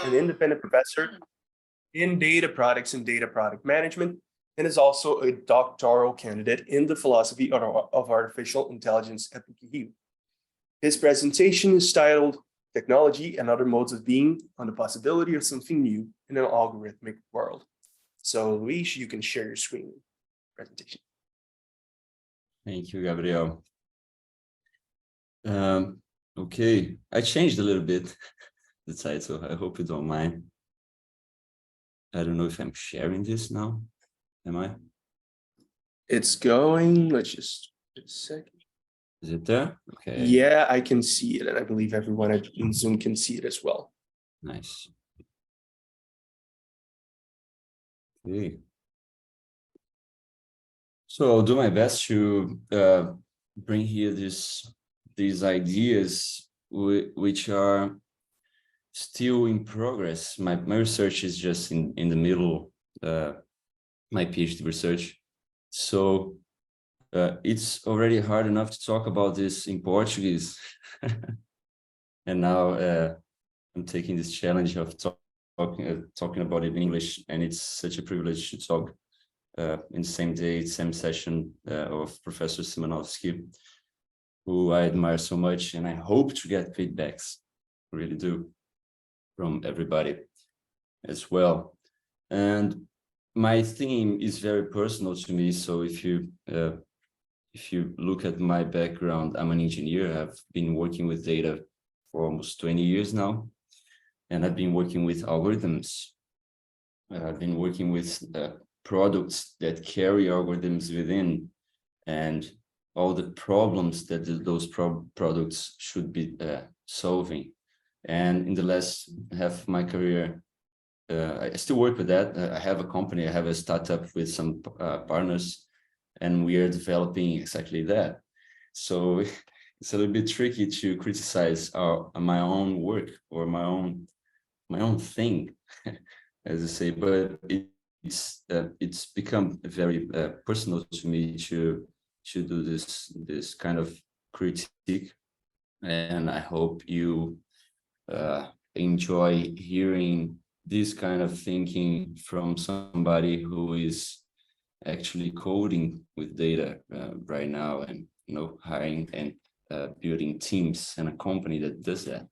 an independent professor in data products and data product management, and is also a doctoral candidate in the philosophy of artificial intelligence at PUC Rio. His presentation is titled Technology and Other Modes of Being on the Possibility of Something New in an Algorithmic World. So Luis, you can share your screen presentation. Thank you, Gabriel. Okay, I changed a little bit the title. I hope you don't mind. I don't know if I'm sharing this now. Am I? It's going. Let's just a second. Is it there? Okay. Yeah, I can see it, and I believe everyone in Zoom can see it as well. Nice. Okay. So I'll do my best to bring here these ideas which are still in progress. My research is just in the middle, my PhD research. So it's already hard enough to talk about this in Portuguese. And now I'm taking this challenge of talking about it in English, and it's such a privilege to talk in the same day, same session of Professor Simanowski, who I admire so much, and I hope to get feedbacks, I really do, from everybody as well. And my theme is very personal to me, so if you look at my background, I'm an engineer. I've been working with data for almost 20 years now, and I've been working with algorithms. I've been working with products that carry algorithms within, and all the problems that those products should be solving. And in the last half of my career, I still work with that. I have a company, I have a startup with some partners, and we are developing exactly that. So it's a little bit tricky to criticize my own work or my own thing, as I say, but it's become very personal to me to do this kind of critique, and I hope you enjoy hearing this kind of thinking from somebody who is actually coding with data right now, and hiring and building teams and a company that does that.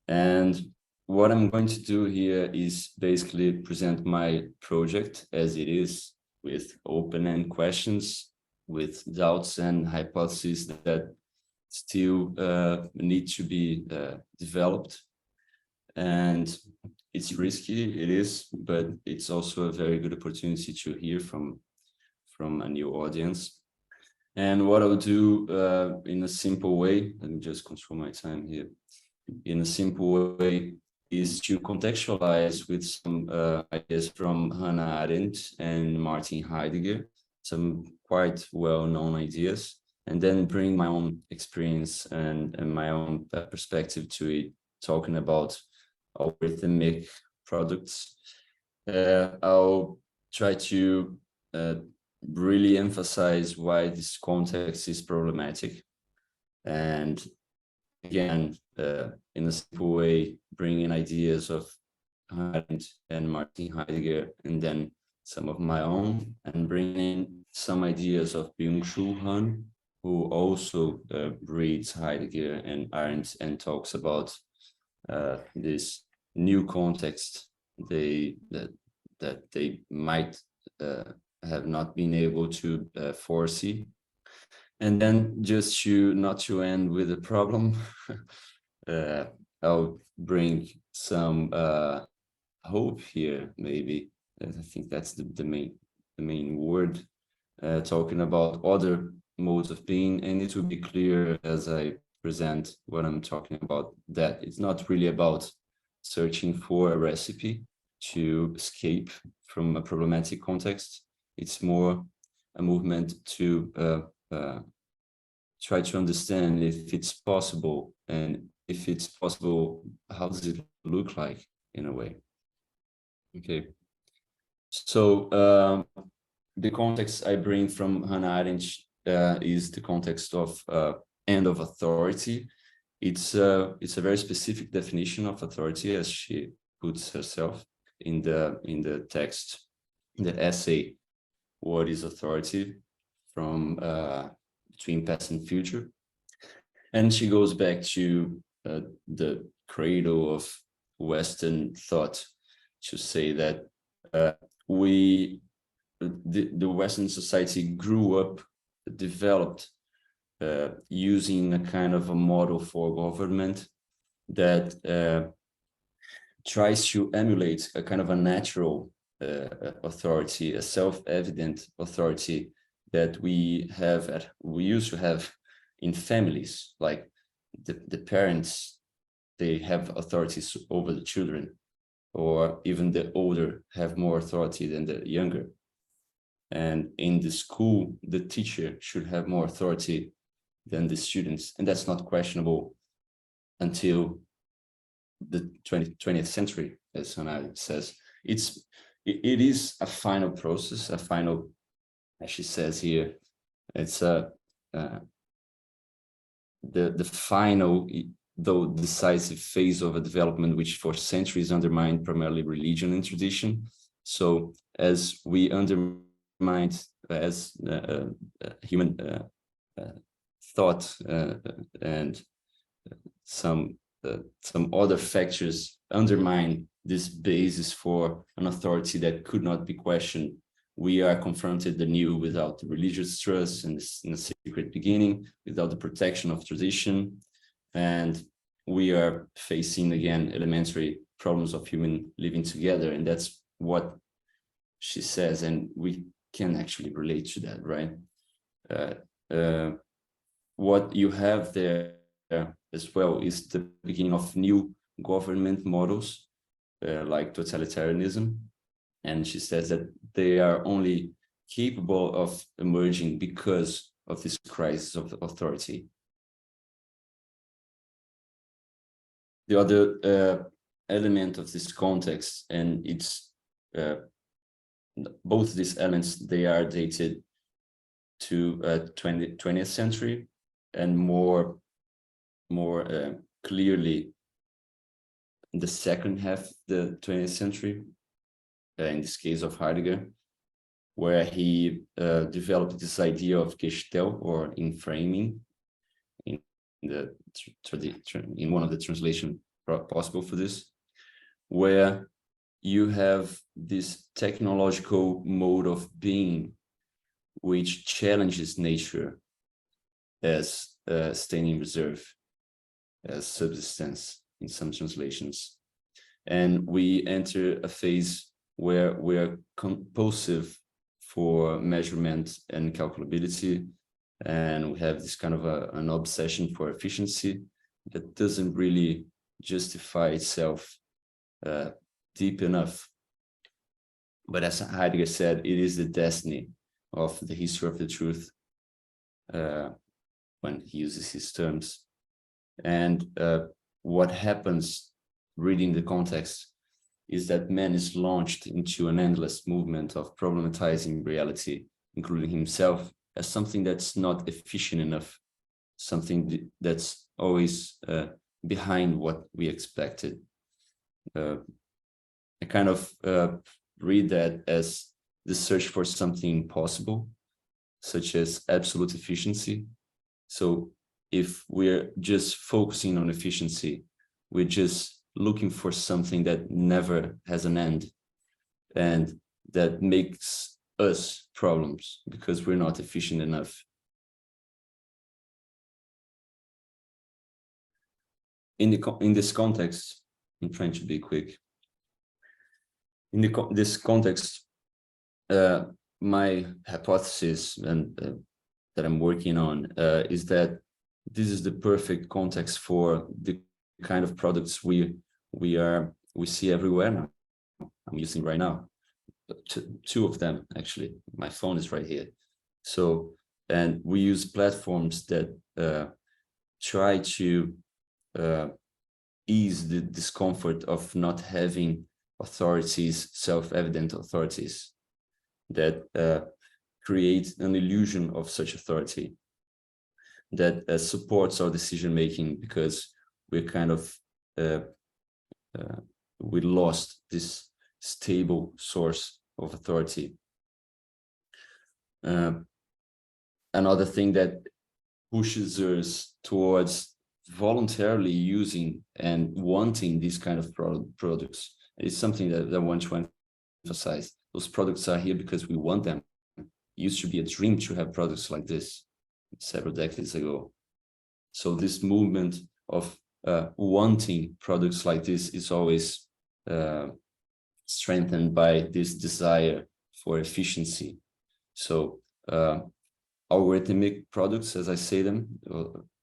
And what I'm going to do here is basically present my project as it is, with open-end questions, with doubts and hypotheses that still need to be developed. And it's risky, it is, but it's also a very good opportunity to hear from a new audience. And what I'll do in a simple way, let me just control my time here, in a simple way, is to contextualize with some ideas from Hannah Arendt and Martin Heidegger, some quite well-known ideas, and then bring my own experience and my own perspective to it, talking about algorithmic products. I'll try to really emphasize why this context is problematic, and again, in a simple way, bring in ideas of Arendt and Martin Heidegger, and then some of my own, and bring in some ideas of Byung-Chul Han, who also reads Heidegger and Arendt and talks about this new context that they might have not been able to foresee. And then just not to end with a problem, I'll bring some hope here, maybe. I think that's the main word, talking about other modes of being. And it will be clear as I present what I'm talking about, that it's not really about searching for a recipe to escape from a problematic context. It's more a movement to try to understand if it's possible, and if it's possible, how does it look like in a way. Okay, so the context I bring from Hannah Arendt is the context of end of authority. It's a very specific definition of authority, as she puts herself in the text, the essay, What is Authority, from Between Past and Future. And she goes back to the cradle of Western thought to say that the Western society grew up, developed using a kind of a model for government that tries to emulate a kind of a natural authority, a self-evident authority that we used to have in families, like the parents, they have authorities over the children, or even the older have more authority than the younger. And in the school, the teacher should have more authority than the students. And that's not questionable until the 20th century, as Hannah says. It is a final process, a final, as she says here, it's the final, though decisive phase of a development which for centuries undermined primarily religion and tradition. So as we undermined as human thought and some other factors undermine this basis for an authority that could not be questioned, we are confronted anew without the religious trust and in a secret beginning, without the protection of tradition, and we are facing again elementary problems of human living together. And that's what she says, and we can actually relate to that, right? What you have there as well is the beginning of new government models, like totalitarianism. And she says that they are only capable of emerging because of this crisis of authority. The other element of this context, and it's both these elements, they are dated to 20th century, and more clearly in the second half of the 20th century, in this case of Heidegger, where he developed this idea of Gestalt, or in framing, in one of the translations possible for this, where you have this technological mode of being which challenges nature as staying in reserve, as subsistence in some translations. And we enter a phase where we are compulsive for measurement and calculability, and we have this kind of an obsession for efficiency that doesn't really justify itself deep enough. But as Heidegger said, it is the destiny of the history of the truth, when he uses his terms. And what happens, reading the context, is that man is launched into an endless movement of problematizing reality, including himself, as something that's not efficient enough, something that's always behind what we expected. I kind of read that as the search for something possible, such as absolute efficiency. So if we're just focusing on efficiency, we're just looking for something that never has an end, and that makes us problems because we're not efficient enough. In this context, I'm trying to be quick. In this context, my hypothesis and that I'm working on is that this is the perfect context for the kind of products we see everywhere now. I'm using right now two of them, actually. My phone is right here. So, and we use platforms that try to ease the discomfort of not having authorities, self-evident authorities, that create an illusion of such authority that supports our decision-making, because we're kind of we lost this stable source of authority. Another thing that pushes us towards voluntarily using and wanting these kind of products is something that I want to emphasize. Those products are here because we want them. It used to be a dream to have products like this several decades ago. So this movement of wanting products like this is always strengthened by this desire for efficiency. So algorithmic products, as I say them,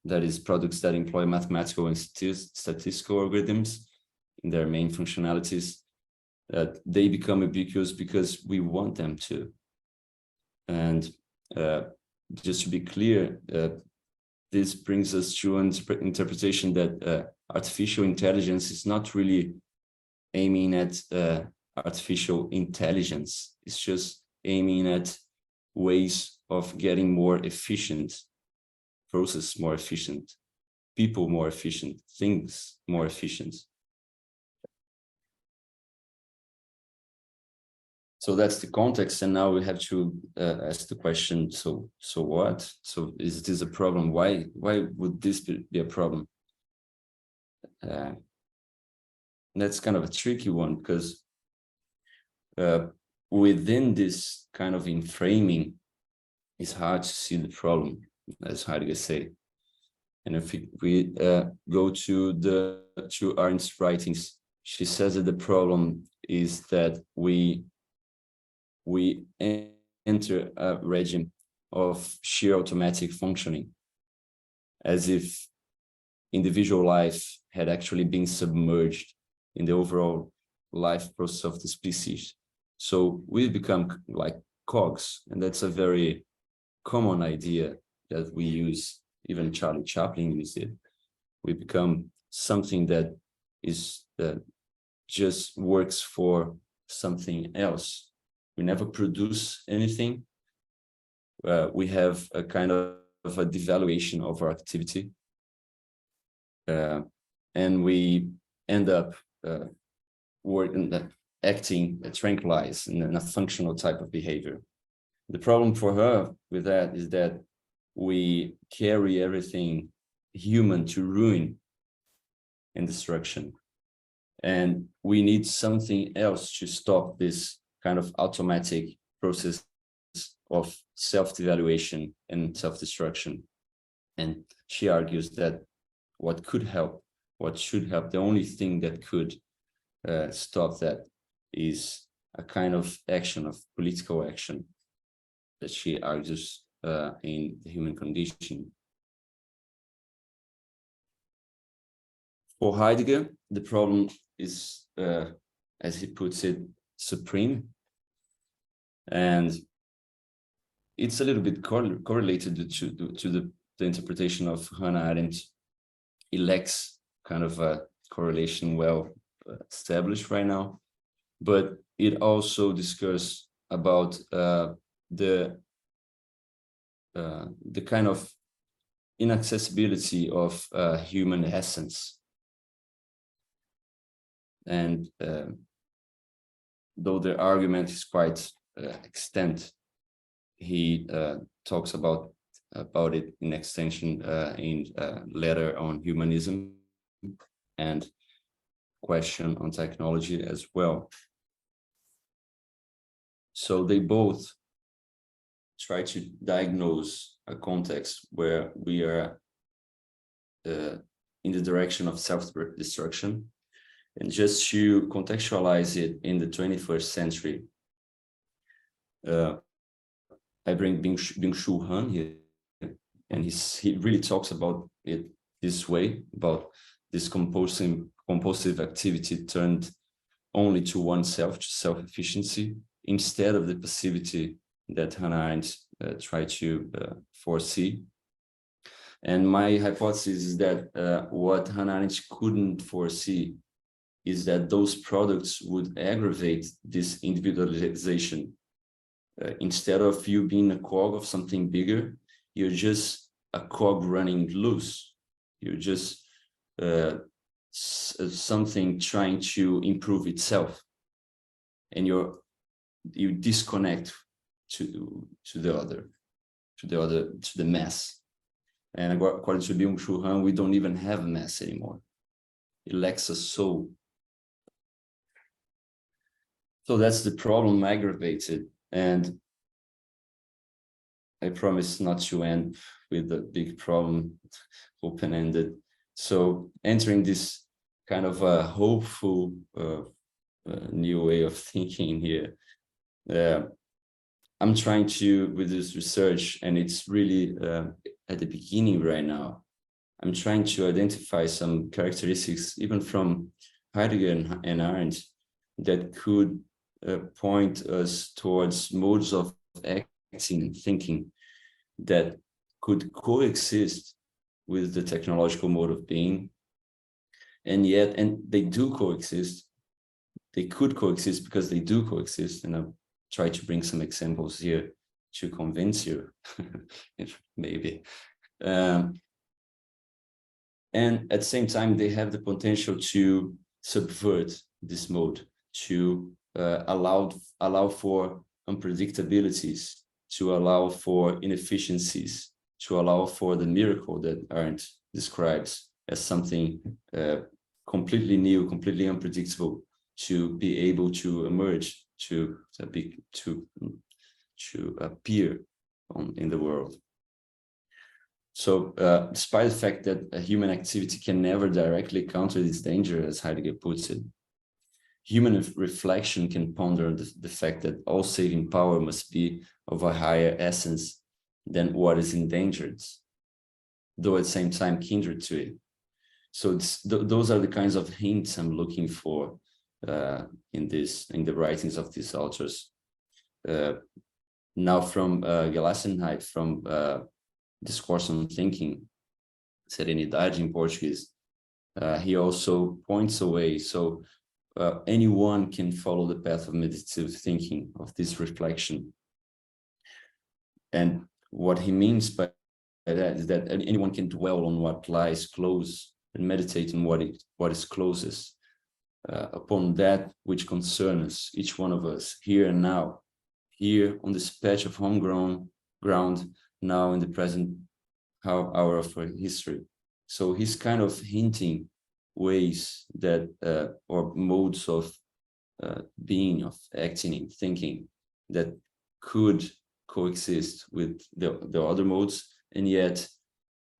that is products that employ mathematical and statistical algorithms in their main functionalities, they become ubiquitous because we want them to. And just to be clear, this brings us to an interpretation that artificial intelligence is not really aiming at artificial intelligence. It's just aiming at ways of getting more efficient, process more efficient, people more efficient, things more efficient. So that's the context, and now we have to ask the question, so what? So is this a problem? Why would this be a problem? That's kind of a tricky one, because within this kind of framing, it's hard to see the problem, as Heidegger say. And if we go to Arendt's writings, she says that the problem is that we enter a regime of sheer automatic functioning, as if individual life had actually been submerged in the overall life process of the species. So we become like cogs, and that's a very common idea that we use. Even Charlie Chaplin used it. We become something that is just works for something else. We never produce anything. We have a kind of a devaluation of our activity, and we end up acting tranquilized in a functional type of behavior. The problem for her with that is that we carry everything human to ruin and destruction, and we need something else to stop this kind of automatic process of self-devaluation and self-destruction. And she argues that what could help, what should help, the only thing that could stop that is a kind of action, of political action, that she argues in the human condition. For Heidegger, the problem is, as he puts it, supreme, and it's a little bit correlated to the interpretation of Hannah Arendt. It lacks kind of a correlation well established right now, but it also discusses about the kind of inaccessibility of human essence. And though the argument is quite extent, he talks about it in extension in letter on humanism and question on technology as well. So they both try to diagnose a context where we are in the direction of self-destruction. And just to contextualize it in the 21st century, I bring Byung-Chul Han here, and he really talks about it this way, about this compulsive activity turned only to oneself, to self-efficiency, instead of the passivity that Hannah Arendt tried to foresee. And my hypothesis is that what Hannah Arendt couldn't foresee is that those products would aggravate this individualization. Instead of you being a cog of something bigger, you're just a cog running loose. You're just something trying to improve itself, and you disconnect to the mass. And according to Byung-Chul Han, we don't even have a mass anymore. It lacks a soul. So that's the problem aggravated. And I promise not to end with a big problem, open-ended. So entering this kind of a hopeful new way of thinking here, I'm trying to, with this research, and it's really at the beginning right now, I'm trying to identify some characteristics, even from Heidegger and Arendt, that could point us towards modes of acting and thinking that could coexist with the technological mode of being. And yet, and they do coexist, they could coexist because they do coexist. And I'll try to bring some examples here to convince you, maybe. And at the same time, they have the potential to subvert this mode, to allow for unpredictabilities, to allow for inefficiencies, to allow for the miracle that Arendt describes as something completely new, completely unpredictable, to be able to emerge, to appear in the world. So despite the fact that a human activity can never directly counter this danger, as Heidegger puts it, human reflection can ponder the fact that all saving power must be of a higher essence than what is endangered, though at the same time kindred to it. So those are the kinds of hints I'm looking for in the writings of these authors. Now from Gelassenheit, from Discourse on Thinking, Serenidade in Portuguese, he also points away. So anyone can follow the path of meditative thinking, of this reflection. And what he means by that is that anyone can dwell on what lies close and meditate on what is closest, upon that which concerns each one of us here and now, here on this patch of homegrown ground, now in the present hour of our history. So he's kind of hinting ways that, or modes of being, of acting and thinking that could coexist with the other modes, and yet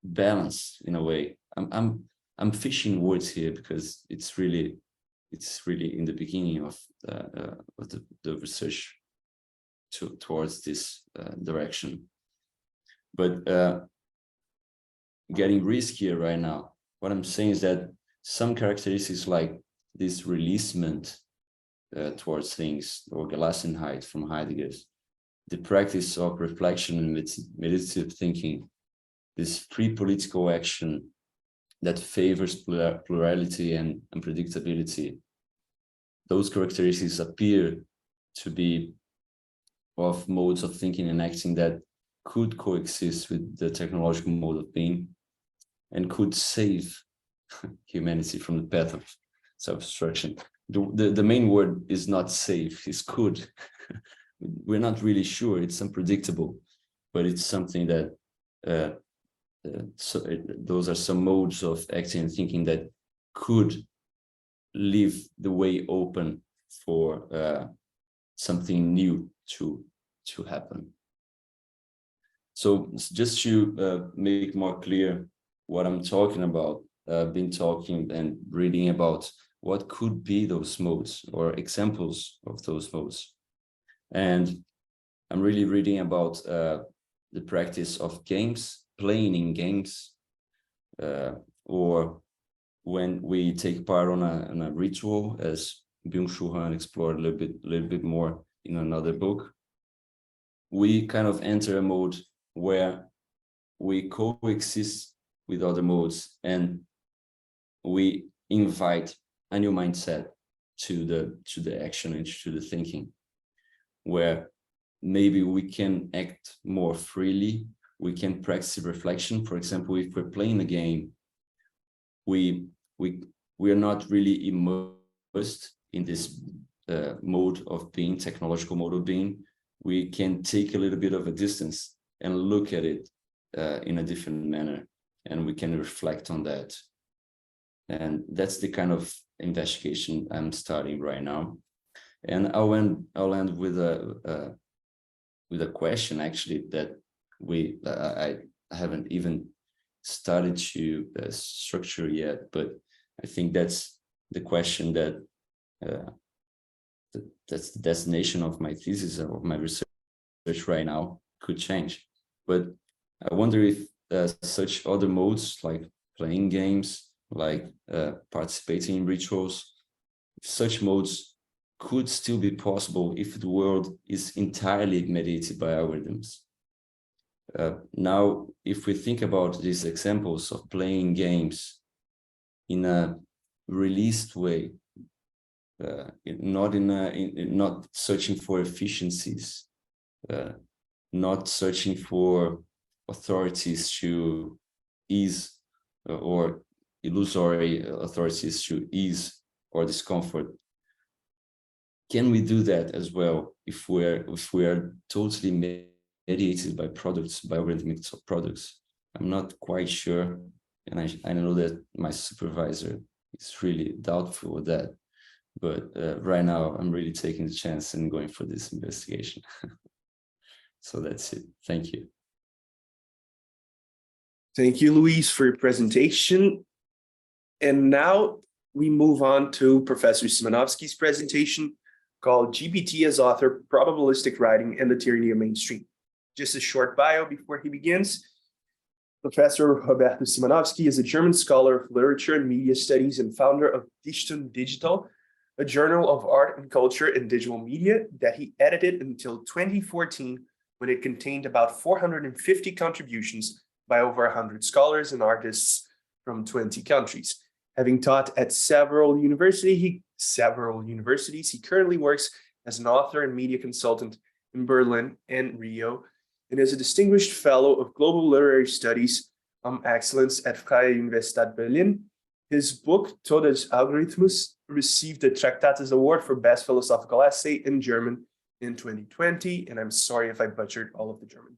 balance in a way. I'm fishing words here because it's really in the beginning of the research towards this direction. But getting riskier right now, what I'm saying is that some characteristics like this releasement towards things, or Gelassenheit from Heidegger's, the practice of reflection and meditative thinking, this free political action that favors plurality and unpredictability, those characteristics appear to be of modes of thinking and acting that could coexist with the technological mode of being and could save humanity from the path of self-destruction. The main word is not save, it's could. We're not really sure, it's unpredictable, but it's something that so those are some modes of acting and thinking that could leave the way open for something new to happen. So just to make more clear what I'm talking about, I've been talking and reading about what could be those modes or examples of those modes. And I'm really reading about the practice of games, playing in games, or when we take part on a ritual, as Byung-Chul Han explored a little bit more in another book. We kind of enter a mode where we coexist with other modes and we invite a new mindset to the action and to the thinking, where maybe we can act more freely, we can practice reflection. For example, if we're playing a game, we we are not really immersed in this mode of being, technological mode of being, we can take a little bit of a distance and look at it in a different manner, and we can reflect on that. And that's the kind of investigation I'm starting right now. And I'll end with a question, actually, that I haven't even started to structure yet, but I think that's the question that that's the destination of my thesis, of my research right now, could change. But I wonder if such other modes, like playing games, like participating in rituals, if such modes could still be possible if the world is entirely mediated by algorithms. Now, if we think about these examples of playing games in a released way, not searching for efficiencies, not searching for authorities to ease or illusory authorities to ease or discomfort. Can we do that as well if we are totally mediated by products, by algorithmic products? I'm not quite sure, and I know that my supervisor is really doubtful of that. But right now, I'm really taking the chance and going for this investigation. So that's it. Thank you. Thank you, Luis, for your presentation. And now we move on to Professor Simanowski's presentation called GPT as Author, Probabilistic Writing and the Tyranny of Mainstream. Just a short bio before he begins. Professor Roberto Simanowski is a German scholar of literature and media studies and founder of Digital, a journal of art and culture in digital media that he edited until 2014, when it contained about 450 contributions by over 100 scholars and artists from 20 countries. Having taught at several universities, he currently works as an author and media consultant in Berlin and Rio, and is a distinguished fellow of global literary studies excellence at Freie Universität Berlin. His book, Todes Algorithmus, received the Tractatus Award for Best Philosophical Essay in German in 2020, and I'm sorry if I butchered all of the German.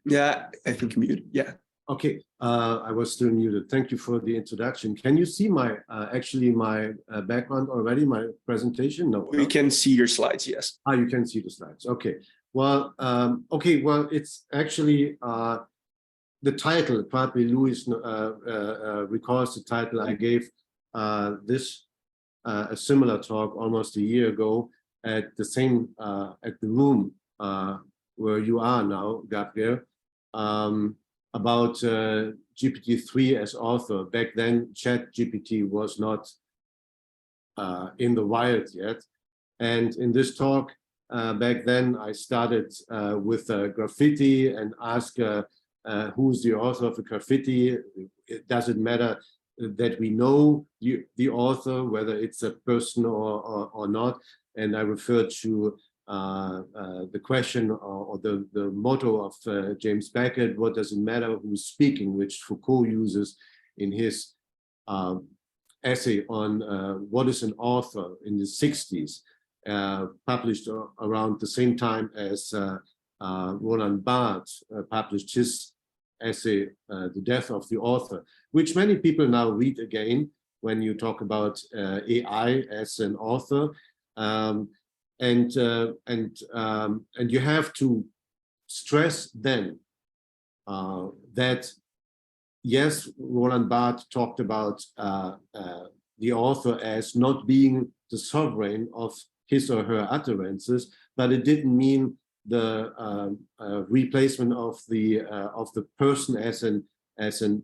Yeah, I think muted. Yeah. Okay, I was still muted. Thank you for the introduction. Can you see my actually my background already, my presentation? No. We can see your slides, yes. Ah, you can see the slides. Okay. Well, well, it's actually the title, probably Luis recalls the title. I gave a similar talk almost a year ago at the same, at the room where you are now, Gabriel. About GPT-3 as author. Back then, ChatGPT was not in the wild yet. And in this talk, back then, I started with graffiti and asked who's the author of the graffiti. It doesn't matter that we know the author, whether it's a person or not. And I referred to the question or the motto of James Beckett, what does it matter who's speaking, which Foucault uses in his essay on what is an author in the 60s, published around the same time as Roland Barthes published his essay, The Death of the Author, which many people now read again when you talk about AI as an author. And you have to stress then that, yes, Roland Barthes talked about the author as not being the sovereign of his or her utterances, but it didn't mean the replacement of the person as an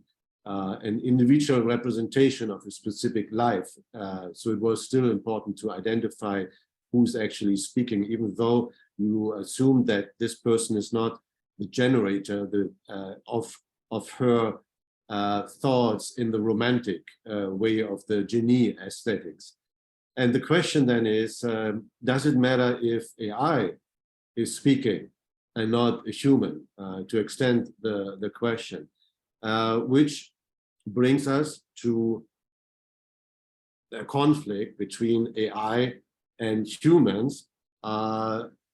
individual representation of a specific life. So it was still important to identify who's actually speaking, even though you assume that this person is not the generator of her thoughts in the romantic way of the genie aesthetics. And the question then is, does it matter if AI is speaking and not a human, to extend the question, which brings us to a conflict between AI and humans,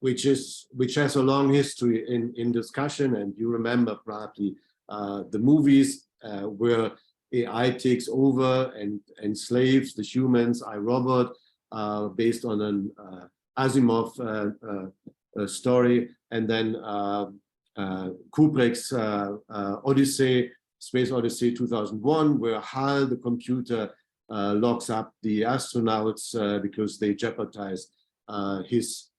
which has a long history in discussion. And you remember probably the movies where AI takes over and enslaves the humans, I, Robot, based on an Asimov story, and then Kubrick's Odyssey, Space Odyssey 2001, where HAL, the computer, locks up the astronauts because they jeopardize his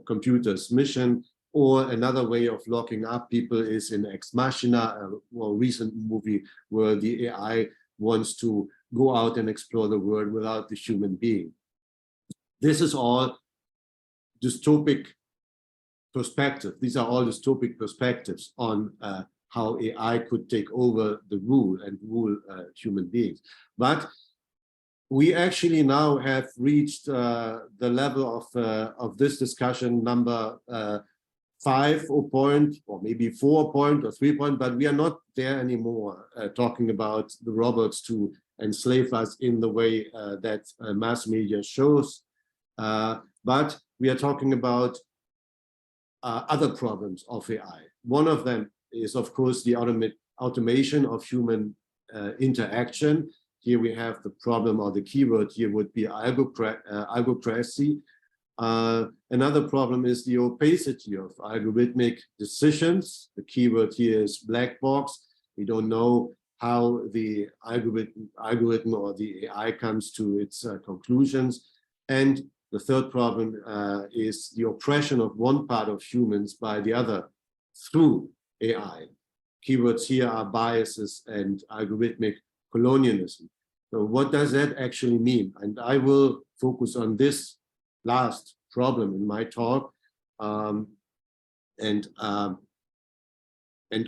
computer's mission. Or another way of locking up people is in Ex Machina, a more recent movie where the AI wants to go out and explore the world without the human being. This is all dystopic perspective. These are all dystopic perspectives on how AI could take over the rule human beings. But we actually now have reached the level of this discussion number 5 point, or maybe 4 point or 3 point, but we are not there anymore talking about the robots to enslave us in the way that mass media shows. But we are talking about other problems of AI. One of them is, of course, the automation of human interaction. Here we have the problem, or the keyword here would be algocracy. Another problem is the opacity of algorithmic decisions. The keyword here is black box. We don't know how the algorithm or the AI comes to its conclusions. And the third problem is the oppression of one part of humans by the other through AI. Keywords here are biases and algorithmic colonialism. So what does that actually mean? And I will focus on this last problem in my talk, and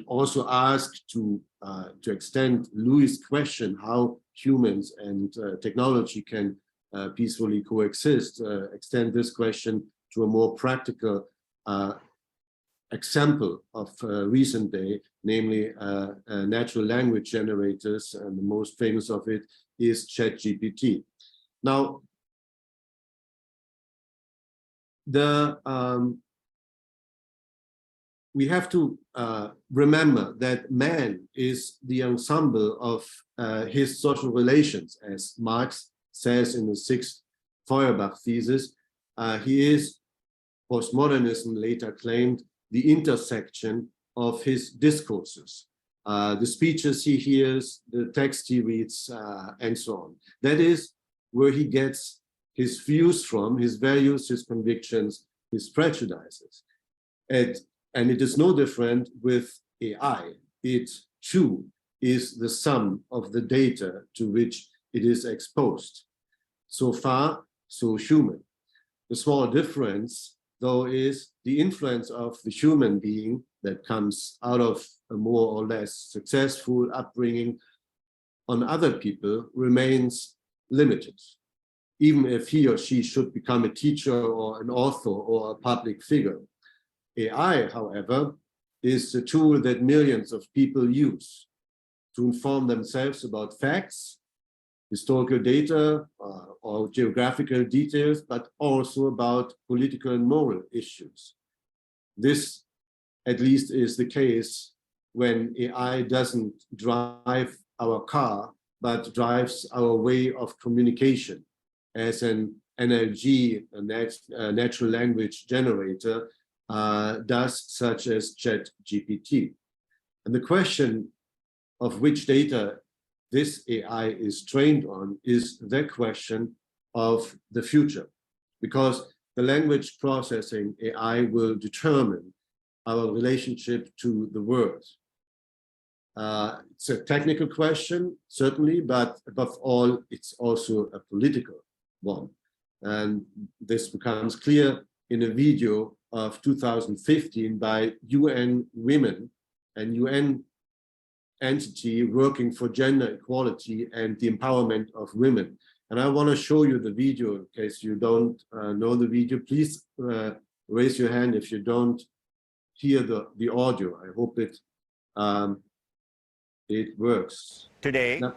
also ask to extend Louis' question, how humans and technology can peacefully coexist, extend this question to a more practical example of recent day, namely natural language generators, and the most famous of it is ChatGPT. Now, we have to remember that man is the ensemble of his social relations, as Marx says in the 6th Feuerbach thesis. He is, postmodernism later claimed, the intersection of his discourses, the speeches he hears, the text he reads, and so on. That is where he gets his views from, his values, his convictions, his prejudices. And it is no different with AI. It too is the sum of the data to which it is exposed. So far, so human. The small difference, though, is the influence of the human being that comes out of a more or less successful upbringing on other people remains limited, even if he or she should become a teacher or an author or a public figure. AI, however, is a tool that millions of people use to inform themselves about facts, historical data, or geographical details, but also about political and moral issues. This, at least, is the case when AI doesn't drive our car, but drives our way of communication, as an NLG, a natural language generator, does, such as ChatGPT. And the question of which data this AI is trained on is the question of the future, because the language processing AI will determine our relationship to the world. It's a technical question, certainly, but above all, it's also a political one. And this becomes clear in a video of 2015 by UN Women, and UN entity working for gender equality and the empowerment of women. And I want to show you the video in case you don't know the video. Please raise your hand if you don't hear the audio. I hope it works. Today, No.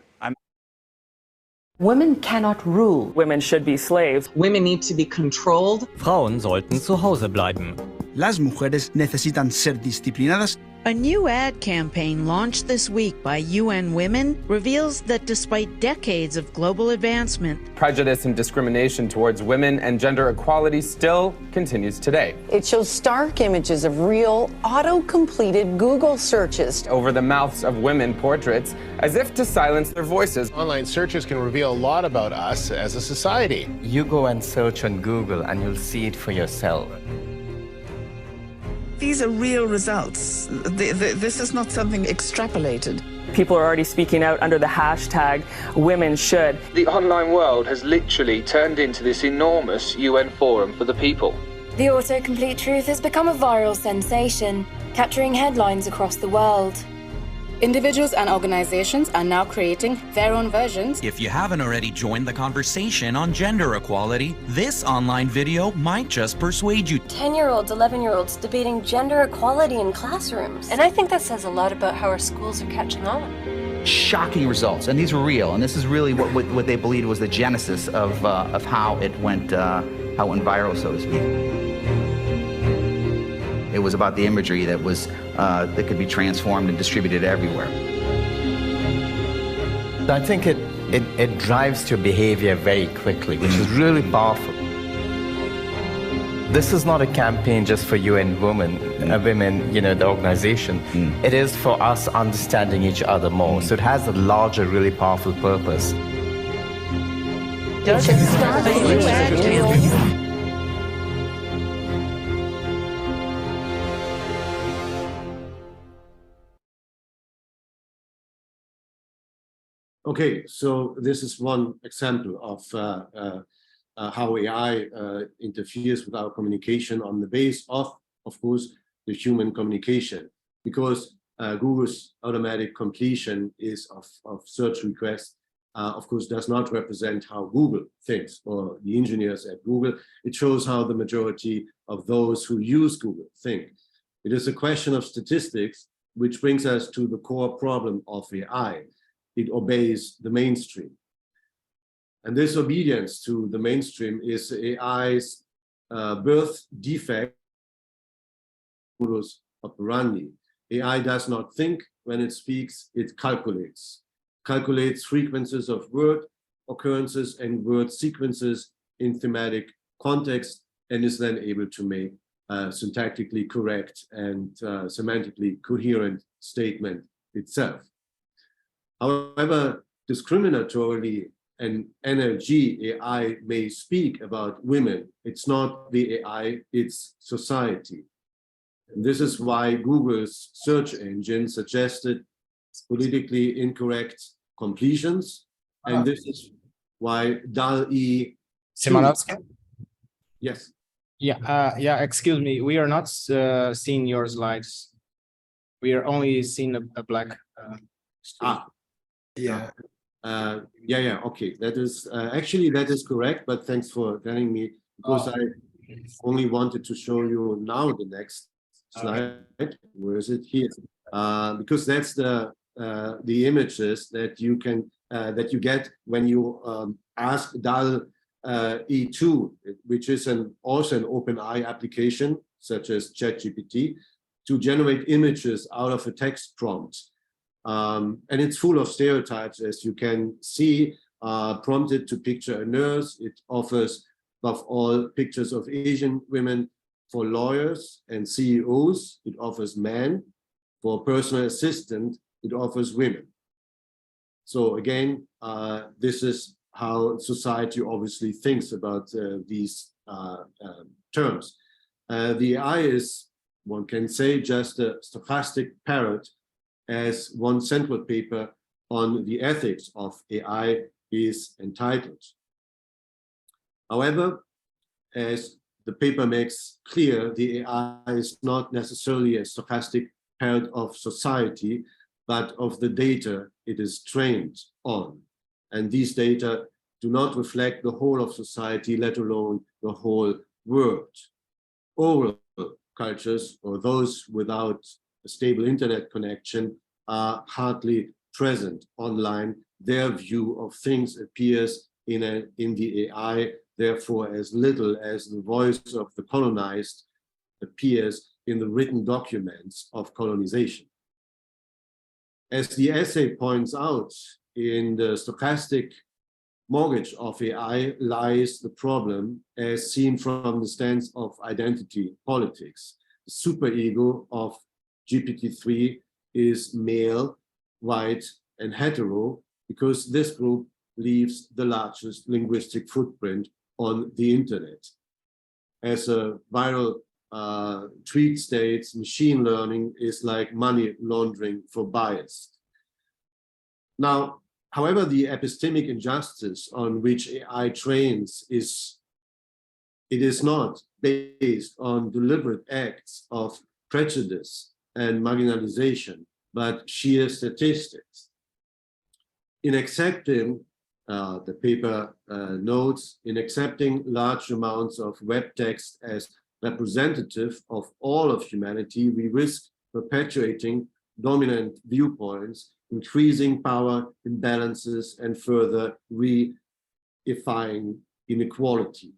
Women cannot rule. Women should be slaves. Women need to be controlled. Frauen sollten zu Hause bleiben. Las mujeres necesitan ser disciplinadas. A new ad campaign launched this week by UN Women reveals that despite decades of global advancement, prejudice and discrimination towards women and gender equality still continues today. It shows stark images of real, auto-completed Google searches over the mouths of women portraits as if to silence their voices. Online searches can reveal a lot about us as a society. You go and search on Google and you'll see it for yourself. These are real results. This is not something extrapolated. People are already speaking out under the hashtag women should. The online world has literally turned into this enormous UN forum for the people. The autocomplete truth has become a viral sensation, capturing headlines across the world. Individuals and organizations are now creating their own versions. If you haven't already joined the conversation on gender equality, this online video might just persuade you. 10-year-olds, 11-year-olds debating gender equality in classrooms. And I think that says a lot about how our schools are catching on. Shocking results, and these are real, and this is really what they believed was the genesis of how it went viral, so to speak. It was about the imagery that was that could be transformed and distributed everywhere. I think it drives to behavior very quickly, which is really powerful. This is not a campaign just for UN women, the organization. It is for us understanding each other more. So it has a larger, really powerful purpose. Okay, so this is one example of how AI interferes with our communication on the base of course, the human communication. Because Google's automatic completion is of search requests, of course, does not represent how Google thinks or the engineers at Google. It shows how the majority of those who use Google think. It is a question of statistics, which brings us to the core problem of AI. It obeys the mainstream. And this obedience to the mainstream is AI's birth defect, modus operandi. AI does not think when it speaks, it calculates. Calculates frequencies of word occurrences and word sequences in thematic context, and is then able to make syntactically correct and semantically coherent statement itself. However, discriminatorily and NLG AI may speak about women. It's not the AI, it's society. And this is why Google's search engine suggested politically incorrect completions. And this is why DALL-E... Simanowski? Yes. Yeah, excuse me. We are not seeing your slides. We are only seeing a black screen. Yeah. Okay. That is actually that is correct, but thanks for telling me, because I only wanted to show you now the next slide. Where is it? Here. Because that's the images that you can that you get when you ask DALL-E2, which is also an OpenAI application such as ChatGPT, to generate images out of a text prompt. And it's full of stereotypes, as you can see, prompted to picture a nurse. It offers, above all, pictures of Asian women. For lawyers and CEOs, it offers men. For personal assistant, it offers women. So again, this is how society obviously thinks about these terms. The AI is, one can say, just a stochastic parrot, as one central paper on the ethics of AI is entitled. However, as the paper makes clear, the AI is not necessarily a stochastic parrot of society, but of the data it is trained on. And these data do not reflect the whole of society, let alone the whole world. Oral cultures, or those without a stable internet connection, are hardly present online. Their view of things appears in the AI, therefore as little as the voice of the colonized appears in the written documents of colonization. As the essay points out, in the stochastic mortgage of AI lies the problem as seen from the stance of identity politics. The superego of GPT-3 is male, white, and hetero, because this group leaves the largest linguistic footprint on the internet. As a viral tweet states, machine learning is like money laundering for bias. Now, however, the epistemic injustice on which AI trains is not based on deliberate acts of prejudice and marginalization, but sheer statistics. In accepting, the paper notes, in accepting large amounts of web text as representative of all of humanity, we risk perpetuating dominant viewpoints, increasing power imbalances, and further reifying inequality.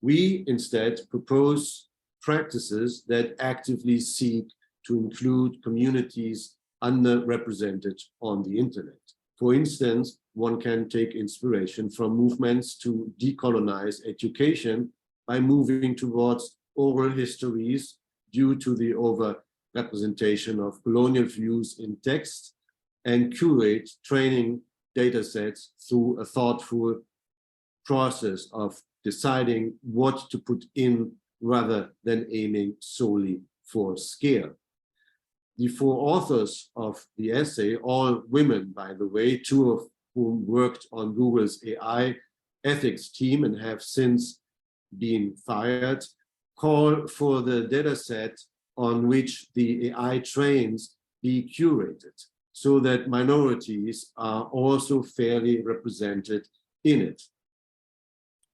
We instead propose practices that actively seek to include communities underrepresented on the internet. For instance, one can take inspiration from movements to decolonize education by moving towards oral histories due to the overrepresentation of colonial views in text, and curate training data sets through a thoughtful process of deciding what to put in rather than aiming solely for scale. The four authors of the essay, all women, by the way, two of whom worked on Google's AI ethics team and have since been fired, call for the data set on which the AI trains be curated so that minorities are also fairly represented in it.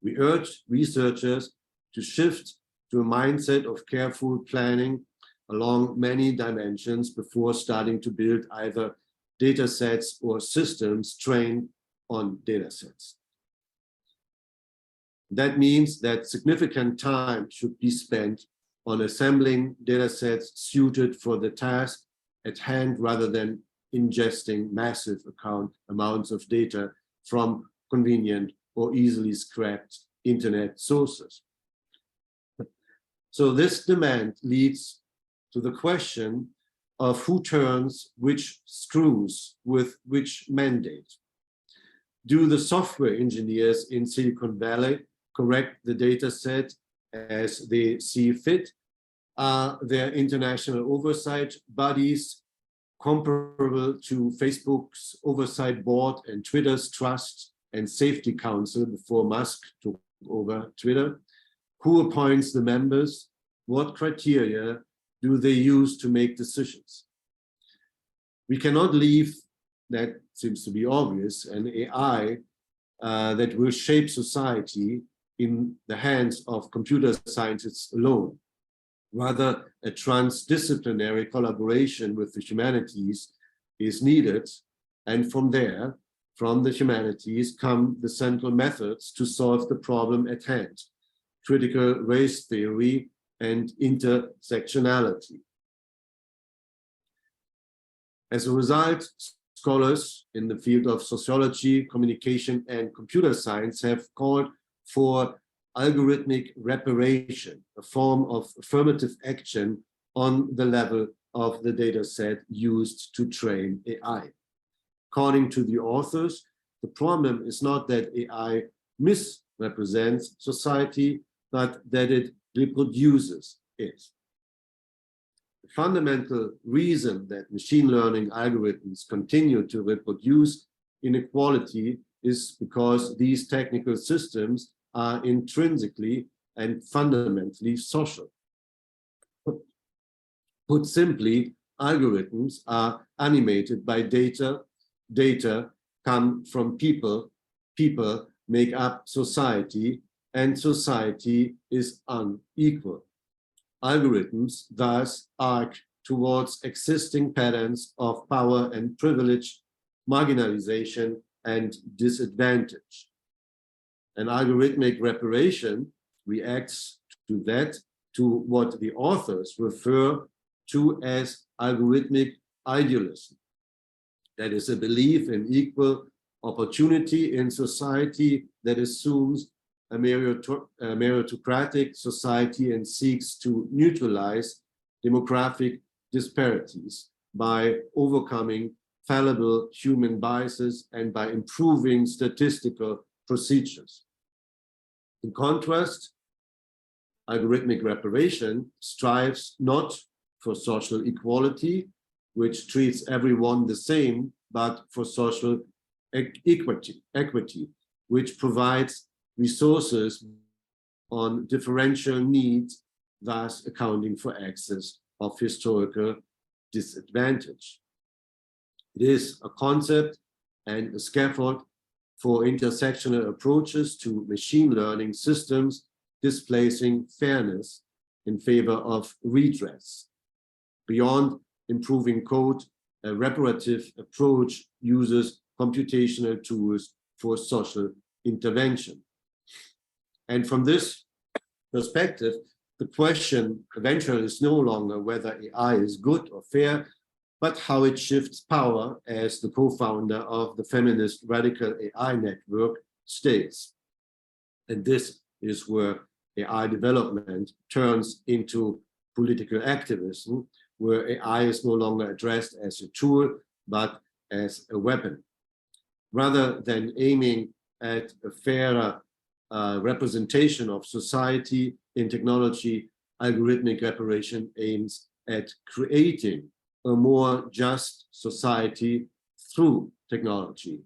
We urge researchers to shift to a mindset of careful planning along many dimensions before starting to build either data sets or systems trained on data sets. That means that significant time should be spent on assembling data sets suited for the task at hand rather than ingesting massive amounts of data from convenient or easily scrapped internet sources. So this demand leads to the question of who turns which screws with which mandate. Do the software engineers in Silicon Valley correct the data set as they see fit? Are there international oversight bodies comparable to Facebook's oversight board and Twitter's Trust and Safety Council before Musk took over Twitter? Who appoints the members? What criteria do they use to make decisions? We cannot leave, that seems to be obvious, an AI that will shape society in the hands of computer scientists alone. Rather, a transdisciplinary collaboration with the humanities is needed, and from there, from the humanities, come the central methods to solve the problem at hand: critical race theory and intersectionality. As a result, scholars in the field of sociology, communication, and computer science have called for algorithmic reparation, a form of affirmative action on the level of the data set used to train AI. According to the authors, the problem is not that AI misrepresents society, but that it reproduces it. The fundamental reason that machine learning algorithms continue to reproduce inequality is because these technical systems are intrinsically and fundamentally social. Put simply, algorithms are animated by data. Data come from people people make up society, and society is unequal. Algorithms thus arc towards existing patterns of power and privilege, marginalization, and disadvantage. An algorithmic reparation reacts to that, to what the authors refer to as algorithmic idealism. That is a belief in equal opportunity in society that assumes a meritocratic society and seeks to neutralize demographic disparities by overcoming fallible human biases and by improving statistical procedures. In contrast, algorithmic reparation strives not for social equality, which treats everyone the same, but for social equity, which provides resources on differential needs, thus accounting for access of historical disadvantage. It is a concept and a scaffold for intersectional approaches to machine learning systems, displacing fairness in favor of redress. Beyond improving code, a reparative approach uses computational tools for social intervention. And from this perspective, the question eventually is no longer whether AI is good or fair, but how it shifts power, as the co-founder of the feminist Radical AI Network states. And this is where AI development turns into political activism, where AI is no longer addressed as a tool, but as a weapon. Rather than aiming at a fairer representation of society in technology, algorithmic reparation aims at creating a more just society through technology.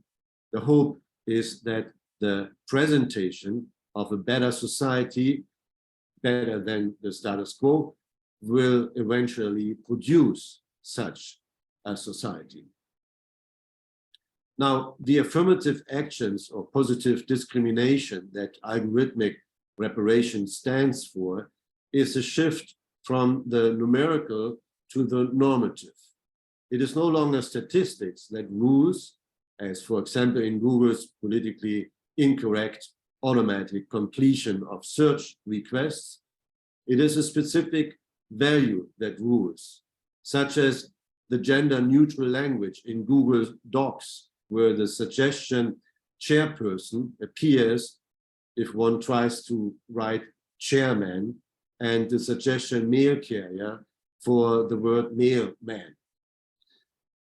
The hope is that the presentation of a better society, better than the status quo, will eventually produce such a society. Now, the affirmative actions or positive discrimination that algorithmic reparation stands for is a shift from the numerical to the normative. It is no longer statistics that rules, as for example in Google's politically incorrect automatic completion of search requests. It is a specific value that rules, such as the gender-neutral language in Google Docs, where the suggestion chairperson appears if one tries to write chairman, and the suggestion mail carrier for the word mailman.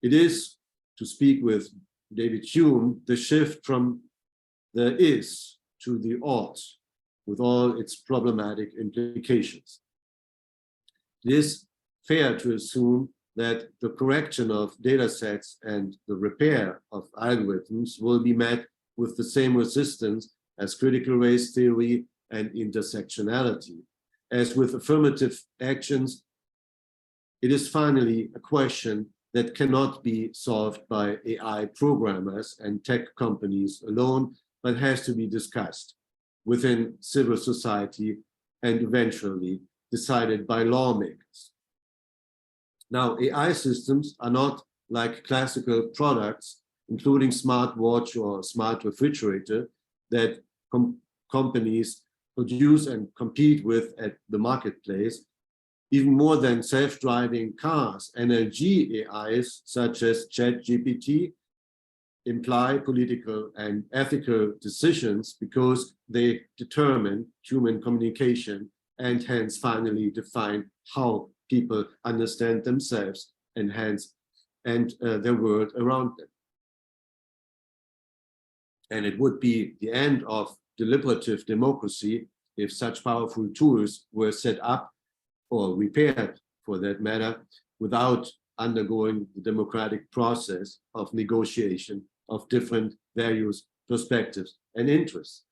It is, to speak with David Hume, the shift from the is to the ought, with all its problematic implications. It is fair to assume that the correction of data sets and the repair of algorithms will be met with the same resistance as critical race theory and intersectionality. As with affirmative actions, it is finally a question that cannot be solved by AI programmers and tech companies alone, but has to be discussed within civil society and eventually decided by lawmakers. Now, AI systems are not like classical products, including smartwatch or smart refrigerator, that companies produce and compete with at the marketplace. Even more than self-driving cars, NLG AIs such as ChatGPT imply political and ethical decisions because they determine human communication and hence finally define how people understand themselves and hence their world around them. And it would be the end of deliberative democracy if such powerful tools were set up or repaired, for that matter, without undergoing the democratic process of negotiation of different values, perspectives, and interests.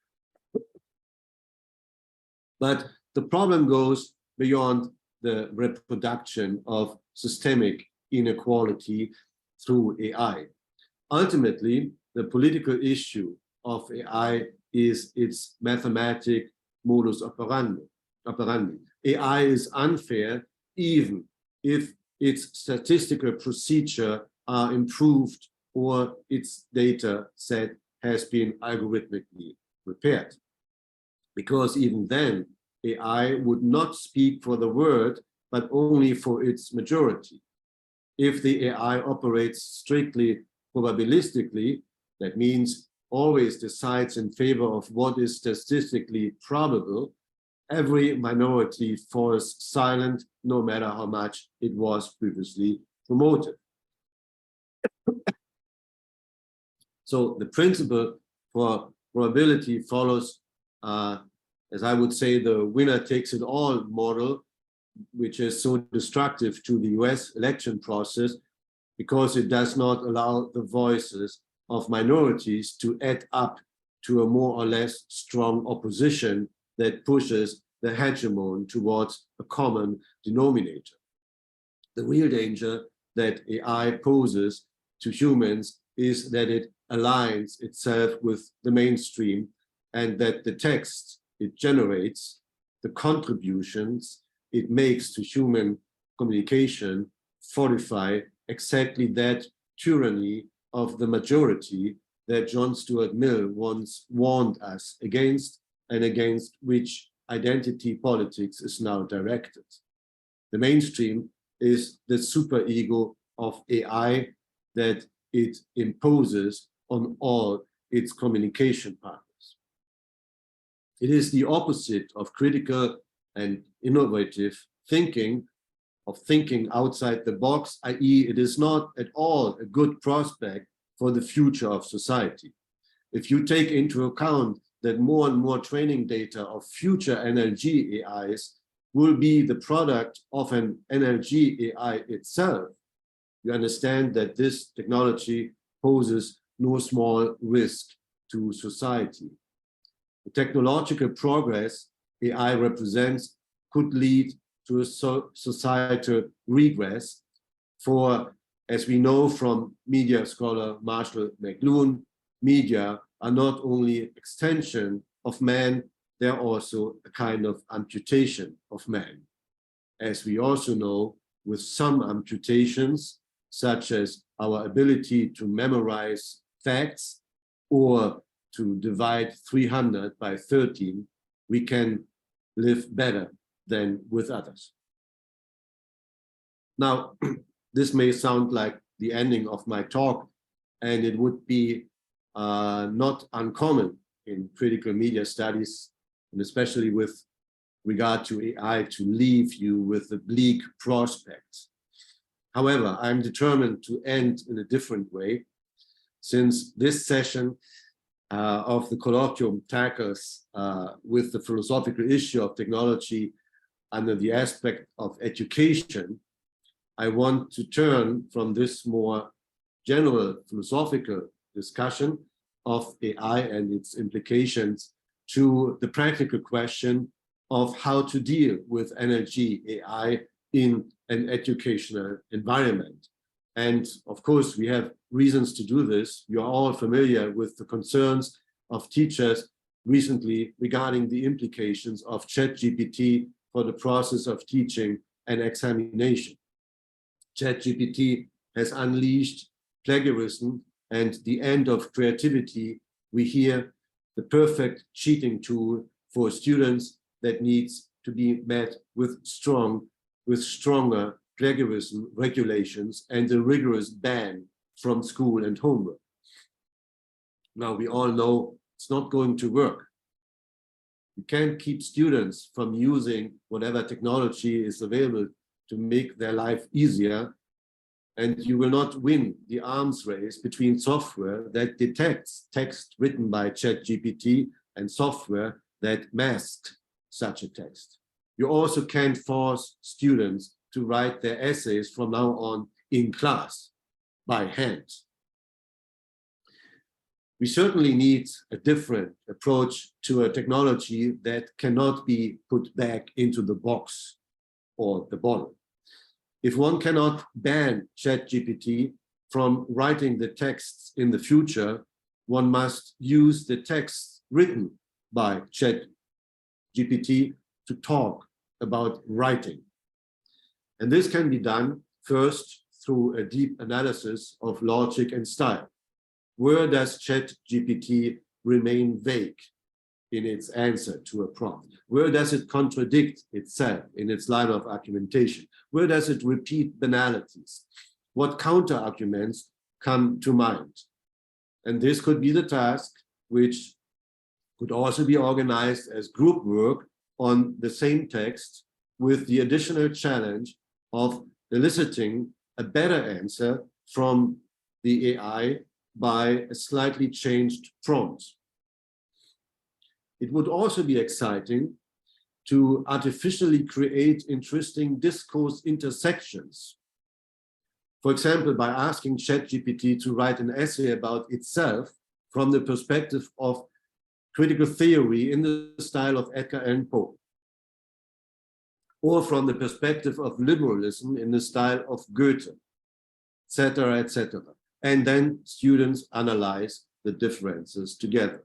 But the problem goes beyond the reproduction of systemic inequality through AI. Ultimately, the political issue of AI is its mathematic modus operandi. AI is unfair even if its statistical procedure are improved or its data set has been algorithmically prepared. Because even then, AI would not speak for the word, but only for its majority. If the AI operates strictly probabilistically, that means always decides in favor of what is statistically probable, every minority falls silent, no matter how much it was previously promoted. So the principle for probability follows, as I would say, the winner takes it all model, which is so destructive to the US election process because it does not allow the voices of minorities to add up to a more or less strong opposition that pushes the hegemon towards a common denominator. The real danger that AI poses to humans is that it aligns itself with the mainstream and that the text it generates, the contributions it makes to human communication fortify exactly that tyranny of the majority that John Stuart Mill once warned us against and against which identity politics is now directed. The mainstream is the superego of AI that it imposes on all its communication partners. It is the opposite of critical and innovative thinking, of thinking outside the box, i.e. it is not at all a good prospect for the future of society. If you take into account that more and more training data of future NLG AIs will be the product of an NLG AI itself, you understand that this technology poses no small risk to society. The technological progress AI represents could lead to a societal regress for, as we know from media scholar Marshall McLuhan, media are not only extension of man, they're also a kind of amputation of man. As we also know, with some amputations, such as our ability to memorize facts or to divide 300 by 13, we can live better than with others. Now, this may sound like the ending of my talk, and it would be not uncommon in critical media studies, and especially with regard to AI, to leave you with a bleak prospect. However, I'm determined to end in a different way, since this session of the colloquium tackles with the philosophical issue of technology under the aspect of education. I want to turn from this more general philosophical discussion of AI and its implications to the practical question of how to deal with NLG AI in an educational environment. And of course, we have reasons to do this. You are all familiar with the concerns of teachers recently regarding the implications of ChatGPT for the process of teaching and examination. ChatGPT has unleashed plagiarism and the end of creativity. We hear the perfect cheating tool for students that needs to be met with stronger plagiarism regulations and a rigorous ban from school and homework. Now, we all know it's not going to work. You can't keep students from using whatever technology is available to make their life easier, and you will not win the arms race between software that detects text written by ChatGPT and software that masks such a text. You also can't force students to write their essays from now on in class by hand. We certainly need a different approach to a technology that cannot be put back into the box or the bottle. If one cannot ban ChatGPT from writing the texts in the future, one must use the text written by ChatGPT to talk about writing. And this can be done first through a deep analysis of logic and style. Where does ChatGPT remain vague in its answer to a prompt? Where does it contradict itself in its line of argumentation? Where does it repeat banalities? What counter-arguments come to mind? And this could be the task, which could also be organized as group work on the same text, with the additional challenge of eliciting a better answer from the AI by a slightly changed prompt. It would also be exciting to artificially create interesting discourse intersections. For example, by asking ChatGPT to write an essay about itself from the perspective of critical theory in the style of Edgar Allan Poe, or from the perspective of liberalism in the style of Goethe, etc., etc. And then students analyze the differences together.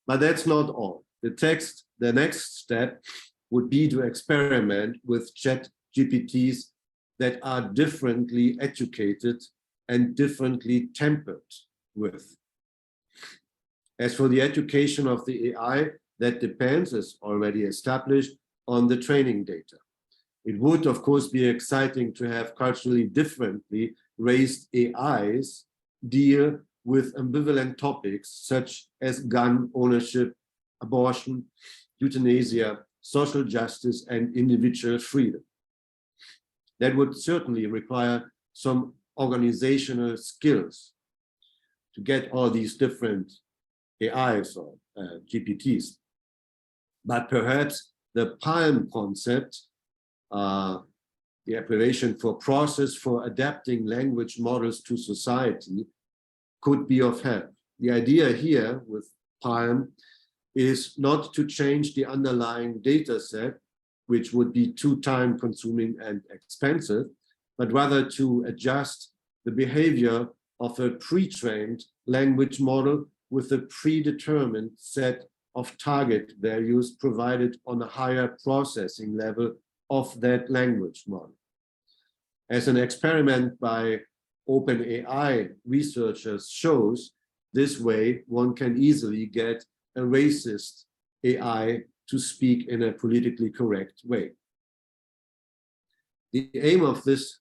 But that's not all. The next step would be to experiment with ChatGPTs that are differently educated and differently tempered with. As for the education of the AI, that depends, as already established, on the training data. It would, of course, be exciting to have culturally differently raised AIs deal with ambivalent topics such as gun ownership, abortion, euthanasia, social justice, and individual freedom. That would certainly require some organizational skills to get all these different AIs or GPTs. But perhaps the PALM concept, the abbreviation for Process for Adapting Language Models to Society, could be of help. The idea here with PALM is not to change the underlying data set, which would be too time-consuming and expensive, but rather to adjust the behavior of a pre-trained language model with a predetermined set of target values provided on a higher processing level of that language model. As an experiment by OpenAI researchers shows, this way one can easily get a racist AI to speak in a politically correct way. The aim of this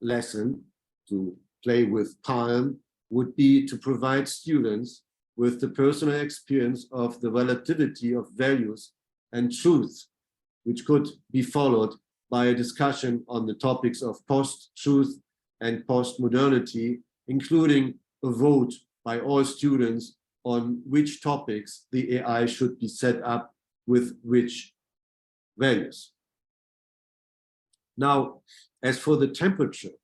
lesson, to play with PALM, would be to provide students with the personal experience of the relativity of values and truths, which could be followed by a discussion on the topics of post-truth and post-modernity, including a vote by all students on which topics the AI should be set up with which values. Now, as for the temperature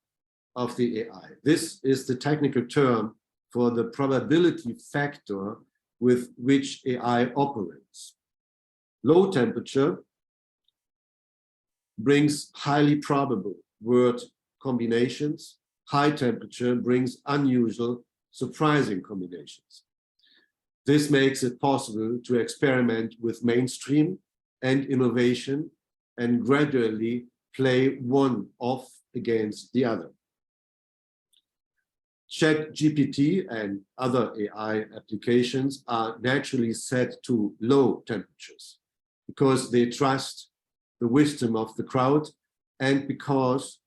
of the AI, this is the technical term for the probability factor with which AI operates. Low temperature brings highly probable word combinations. High temperature brings unusual, surprising combinations. This makes it possible to experiment with mainstream and innovation and gradually play one off against the other. ChatGPT and other AI applications are naturally set to low temperatures because they trust the wisdom of the crowd and because,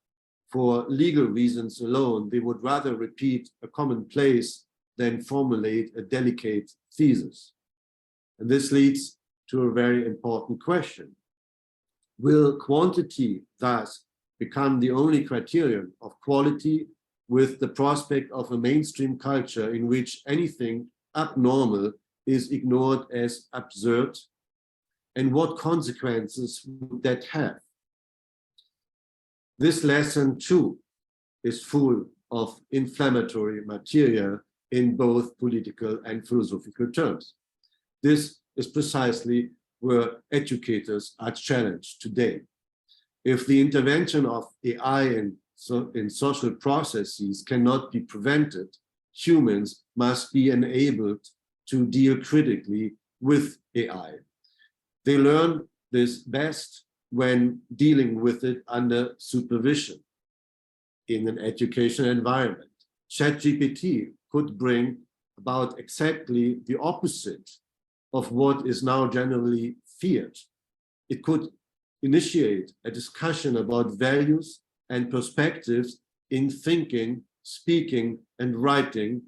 for legal reasons alone, they would rather repeat a commonplace than formulate a delicate thesis. And this leads to a very important question. Will quantity thus become the only criterion of quality, with the prospect of a mainstream culture in which anything abnormal is ignored as absurd? And what consequences would that have? This lesson too is full of inflammatory material in both political and philosophical terms. This is precisely where educators are challenged today. If the intervention of AI in social processes cannot be prevented, humans must be enabled to deal critically with AI. They learn this best when dealing with it under supervision in an educational environment. ChatGPT could bring about exactly the opposite of what is now generally feared. It could initiate a discussion about values and perspectives in thinking, speaking, and writing,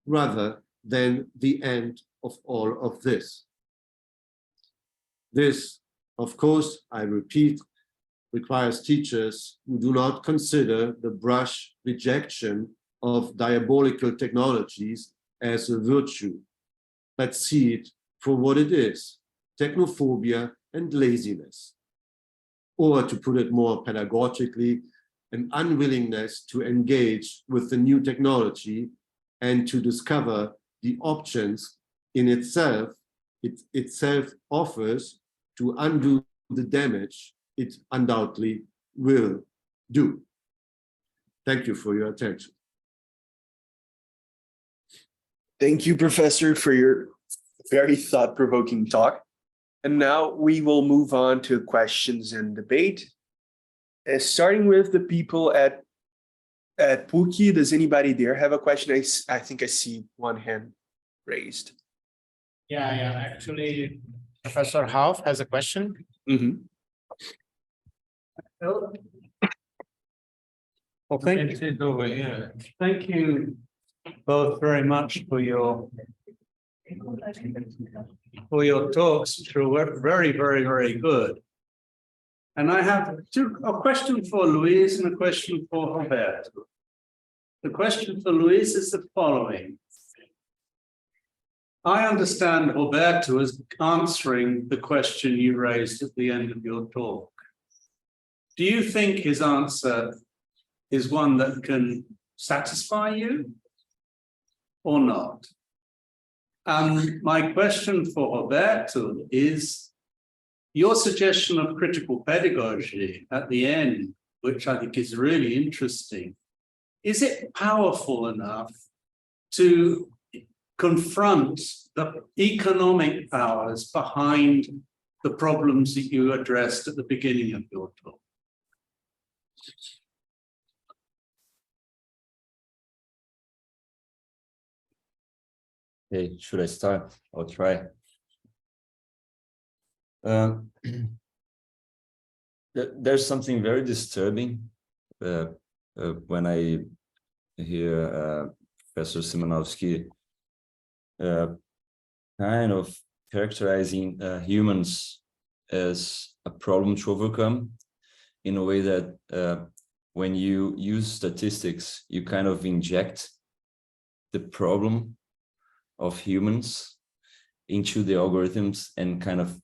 rather than the end of all of this. This, of course, I repeat, requires teachers who do not consider the brush rejection of diabolical technologies as a virtue, but see it for what it is, technophobia and laziness. Or to put it more pedagogically, an unwillingness to engage with the new technology and to discover the options in itself, it itself offers to undo the damage it undoubtedly will do. Thank you for your attention. Thank you, Professor, for your very thought-provoking talk. And now we will move on to questions and debate. Starting with the people at PUC, does anybody there have a question? I think I see one hand raised. Yeah, actually, Professor Hauf has a question. Mm-hmm. Well, thank you. Over here. Thank you both very much for your talks, which were very, very, very good. And I have a question for Luis and a question for Roberto. The question for Luis is the following. I understand Roberto is answering the question you raised at the end of your talk. Do you think his answer is one that can satisfy you or not? And my question for Roberto is your suggestion of critical pedagogy at the end, which I think is really interesting. Is it powerful enough to confront the economic powers behind the problems that you addressed at the beginning of your talk? Okay, should I start? I'll try. There's something very disturbing when I hear Professor Simanowski kind of characterizing humans as a problem to overcome, in a way that when you use statistics, you kind of inject the problem of humans into the algorithms, and kind of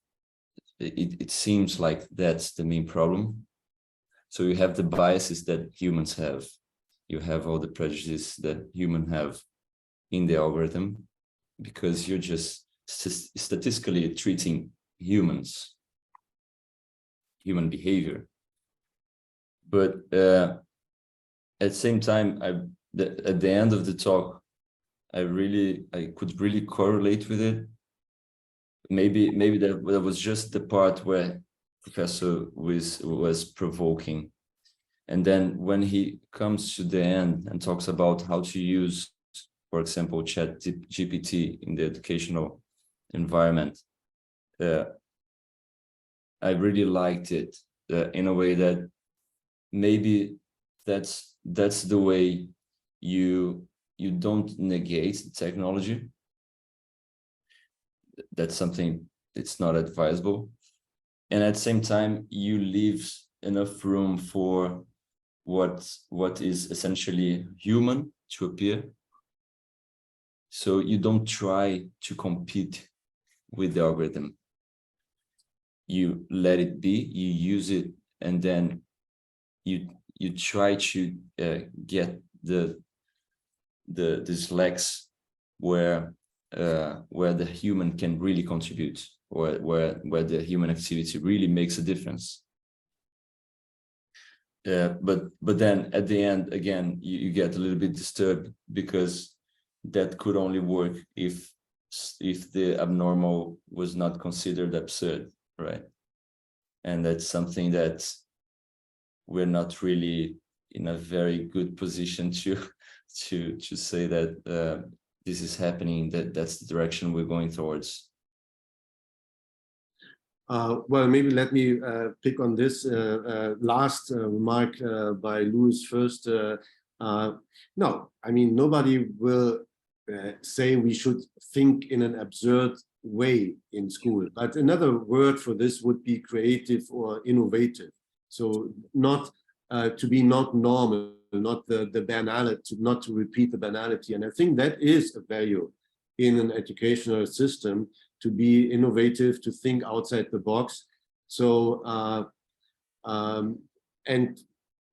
it seems like that's the main problem. So you have the biases that humans have, you have all the prejudices that humans have in the algorithm, because you're just statistically treating humans, human behavior. But at the same time, at the end of the talk, I could really correlate with it. Maybe that was just the part where Professor was provoking. And then when he comes to the end and talks about how to use, for example, ChatGPT in the educational environment, I really liked it in a way that maybe that's the way you don't negate technology. That's something it's not advisable. And at the same time, you leave enough room for what is essentially human to appear. So you don't try to compete with the algorithm. You let it be, you use it, and then you try to get these legs where the human can really contribute, or where the human activity really makes a difference. But then at the end, again, you get a little bit disturbed, because that could only work if the abnormal was not considered absurd, right? And that's something that we're not really in a very good position to say that this is happening, that's the direction we're going towards. Well, maybe let me pick on this last remark by Louis first. No, I mean, nobody will say we should think in an absurd way in school, but another word for this would be creative or innovative. So not to be not normal, not the banality, not to repeat the banality. And I think that is a value in an educational system, to be innovative, to think outside the box. So, and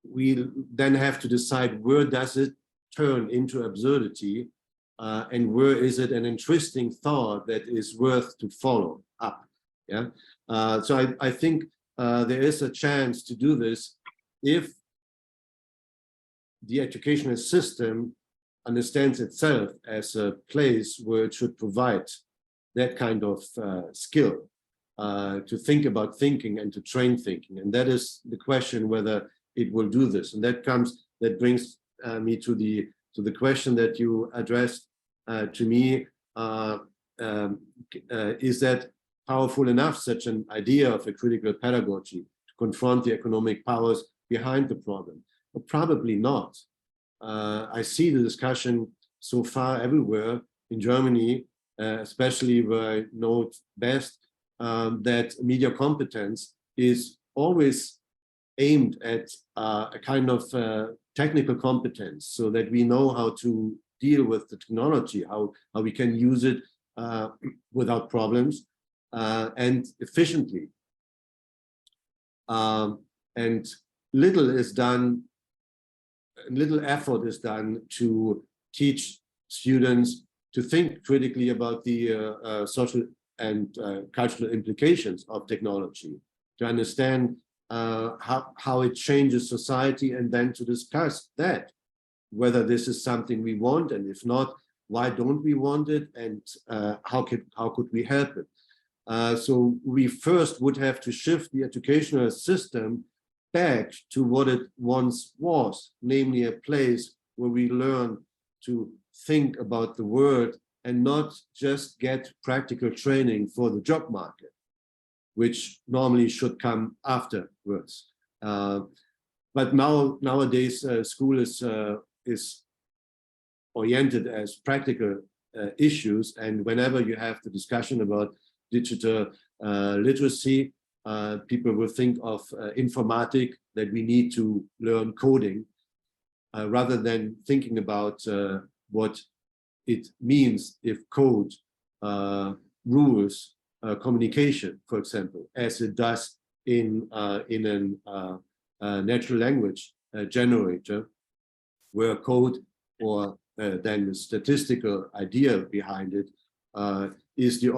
we then have to decide where does it turn into absurdity, and where is it an interesting thought that is worth to follow up. Yeah. So I think there is a chance to do this if the educational system understands itself as a place where it should provide that kind of skill to think about thinking and to train thinking. And that is the question whether it will do this. And that brings me to the question that you addressed to me. Is that powerful enough, such an idea of a critical pedagogy, to confront the economic powers behind the problem? Well, probably not. I see the discussion so far everywhere in Germany, especially where I know it best, that media competence is always aimed at a kind of technical competence, so that we know how to deal with the technology, how we can use it without problems and efficiently. And little effort is done to teach students to think critically about the social and cultural implications of technology, to understand how it changes society, and then to discuss that, whether this is something we want, and if not, why don't we want it, and how could we help it? So we first would have to shift the educational system back to what it once was, namely a place where we learn to think about the world and not just get practical training for the job market, which normally should come afterwards. But nowadays, school is oriented as practical issues, and whenever you have the discussion about digital literacy, people will think of informatic, that we need to learn coding, rather than thinking about what it means if code rules communication, for example, as it does in a natural language generator, where code or then the statistical idea behind it is the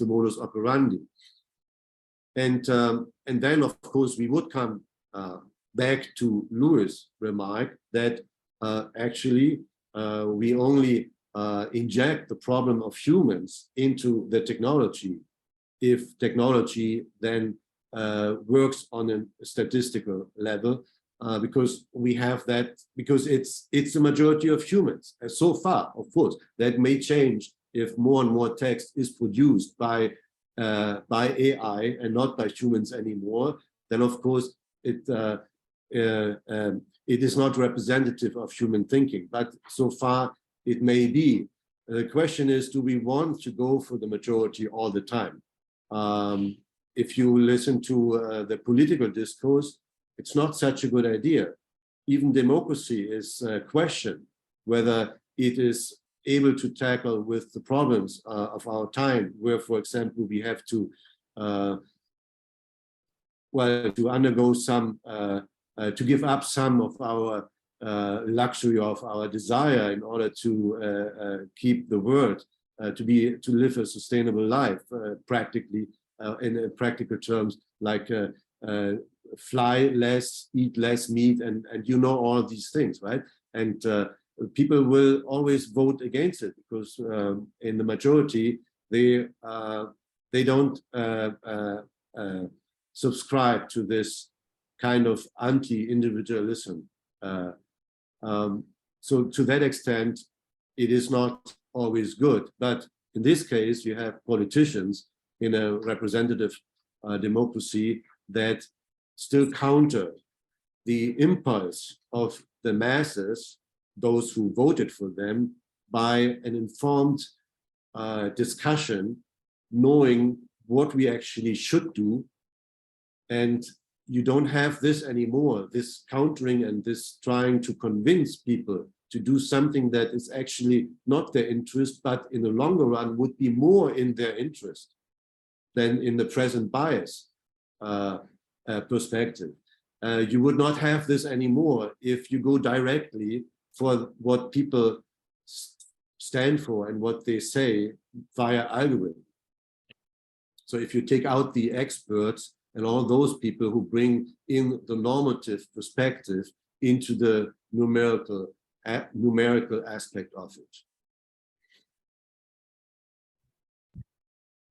modus operandi. And then, of course, we would come back to Louis' remark that actually we only inject the problem of humans into the technology if technology then works on a statistical level, because we have that, because it's the majority of humans. And so far, of course, that may change if more and more text is produced by AI and not by humans anymore. Then, of course, it is not representative of human thinking, but so far it may be. The question is, do we want to go for the majority all the time? If you listen to the political discourse, it's not such a good idea. Even democracy is questioned whether it is able to tackle with the problems of our time, where, for example, we have to undergo some, to give up some of our luxury of our desire in order to keep the world, to live a sustainable life, practically, in practical terms, like fly less, eat less meat, and you know all these things, right? And people will always vote against it because in the majority they don't subscribe to this kind of anti-individualism. So to that extent, it is not always good. But in this case, you have politicians in a representative democracy that still counter the impulse of the masses, those who voted for them, by an informed discussion, knowing what we actually should do. And you don't have this anymore, this countering and this trying to convince people to do something that is actually not their interest, but in the longer run would be more in their interest than in the present bias perspective. You would not have this anymore if you go directly for what people stand for and what they say via algorithm. So if you take out the experts and all those people who bring in the normative perspective into the numerical aspect of it.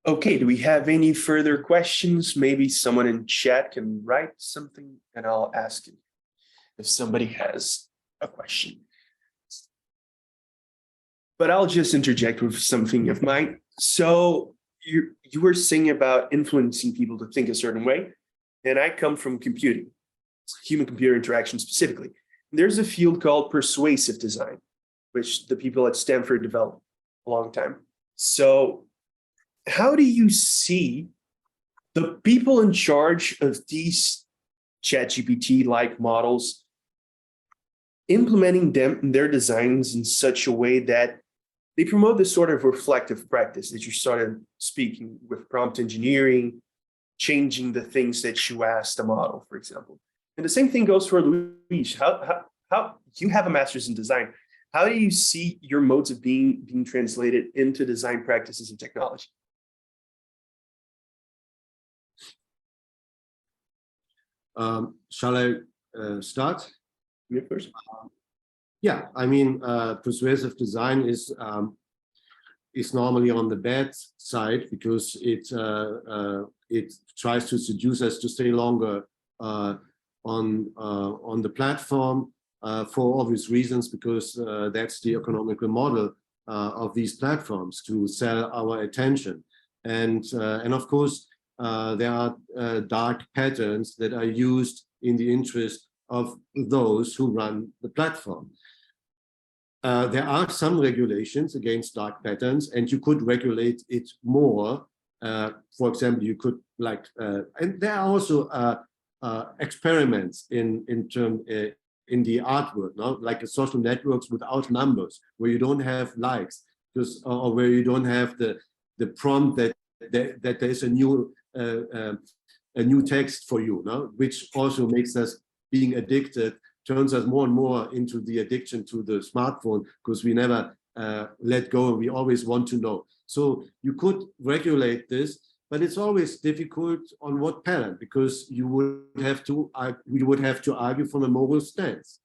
Okay, do we have any further questions? Maybe someone in chat can write something and I'll ask it if somebody has a question. But I'll just interject with something of mine. So you were saying about influencing people to think a certain way, and I come from computing, human-computer interaction specifically. There's a field called persuasive design, which the people at Stanford developed a long time. So how do you see the people in charge of these ChatGPT-like models implementing them in their designs in such a way that they promote this sort of reflective practice that you started speaking with prompt engineering, changing the things that you ask the model, for example. And the same thing goes for Luis. How you have a master's in design. How do you see your modes of being translated into design practices and technology? Shall I start? Yeah, first. Yeah, I mean, persuasive design is normally on the bad side because it tries to seduce us to stay longer on the platform for obvious reasons, because that's the economical model of these platforms, to sell our attention. And of course, there are dark patterns that are used in the interest of those who run the platform. There are some regulations against dark patterns, and you could regulate it more. For example, you could and there are also experiments in the artwork, no? Like social networks without numbers, where you don't have likes, or where you don't have the prompt that there's a new text for you, no? Which also makes us being addicted, turns us more and more into the addiction to the smartphone, because we never let go and we always want to know. So you could regulate this, but it's always difficult on what pattern, because we would have to argue from a moral stance.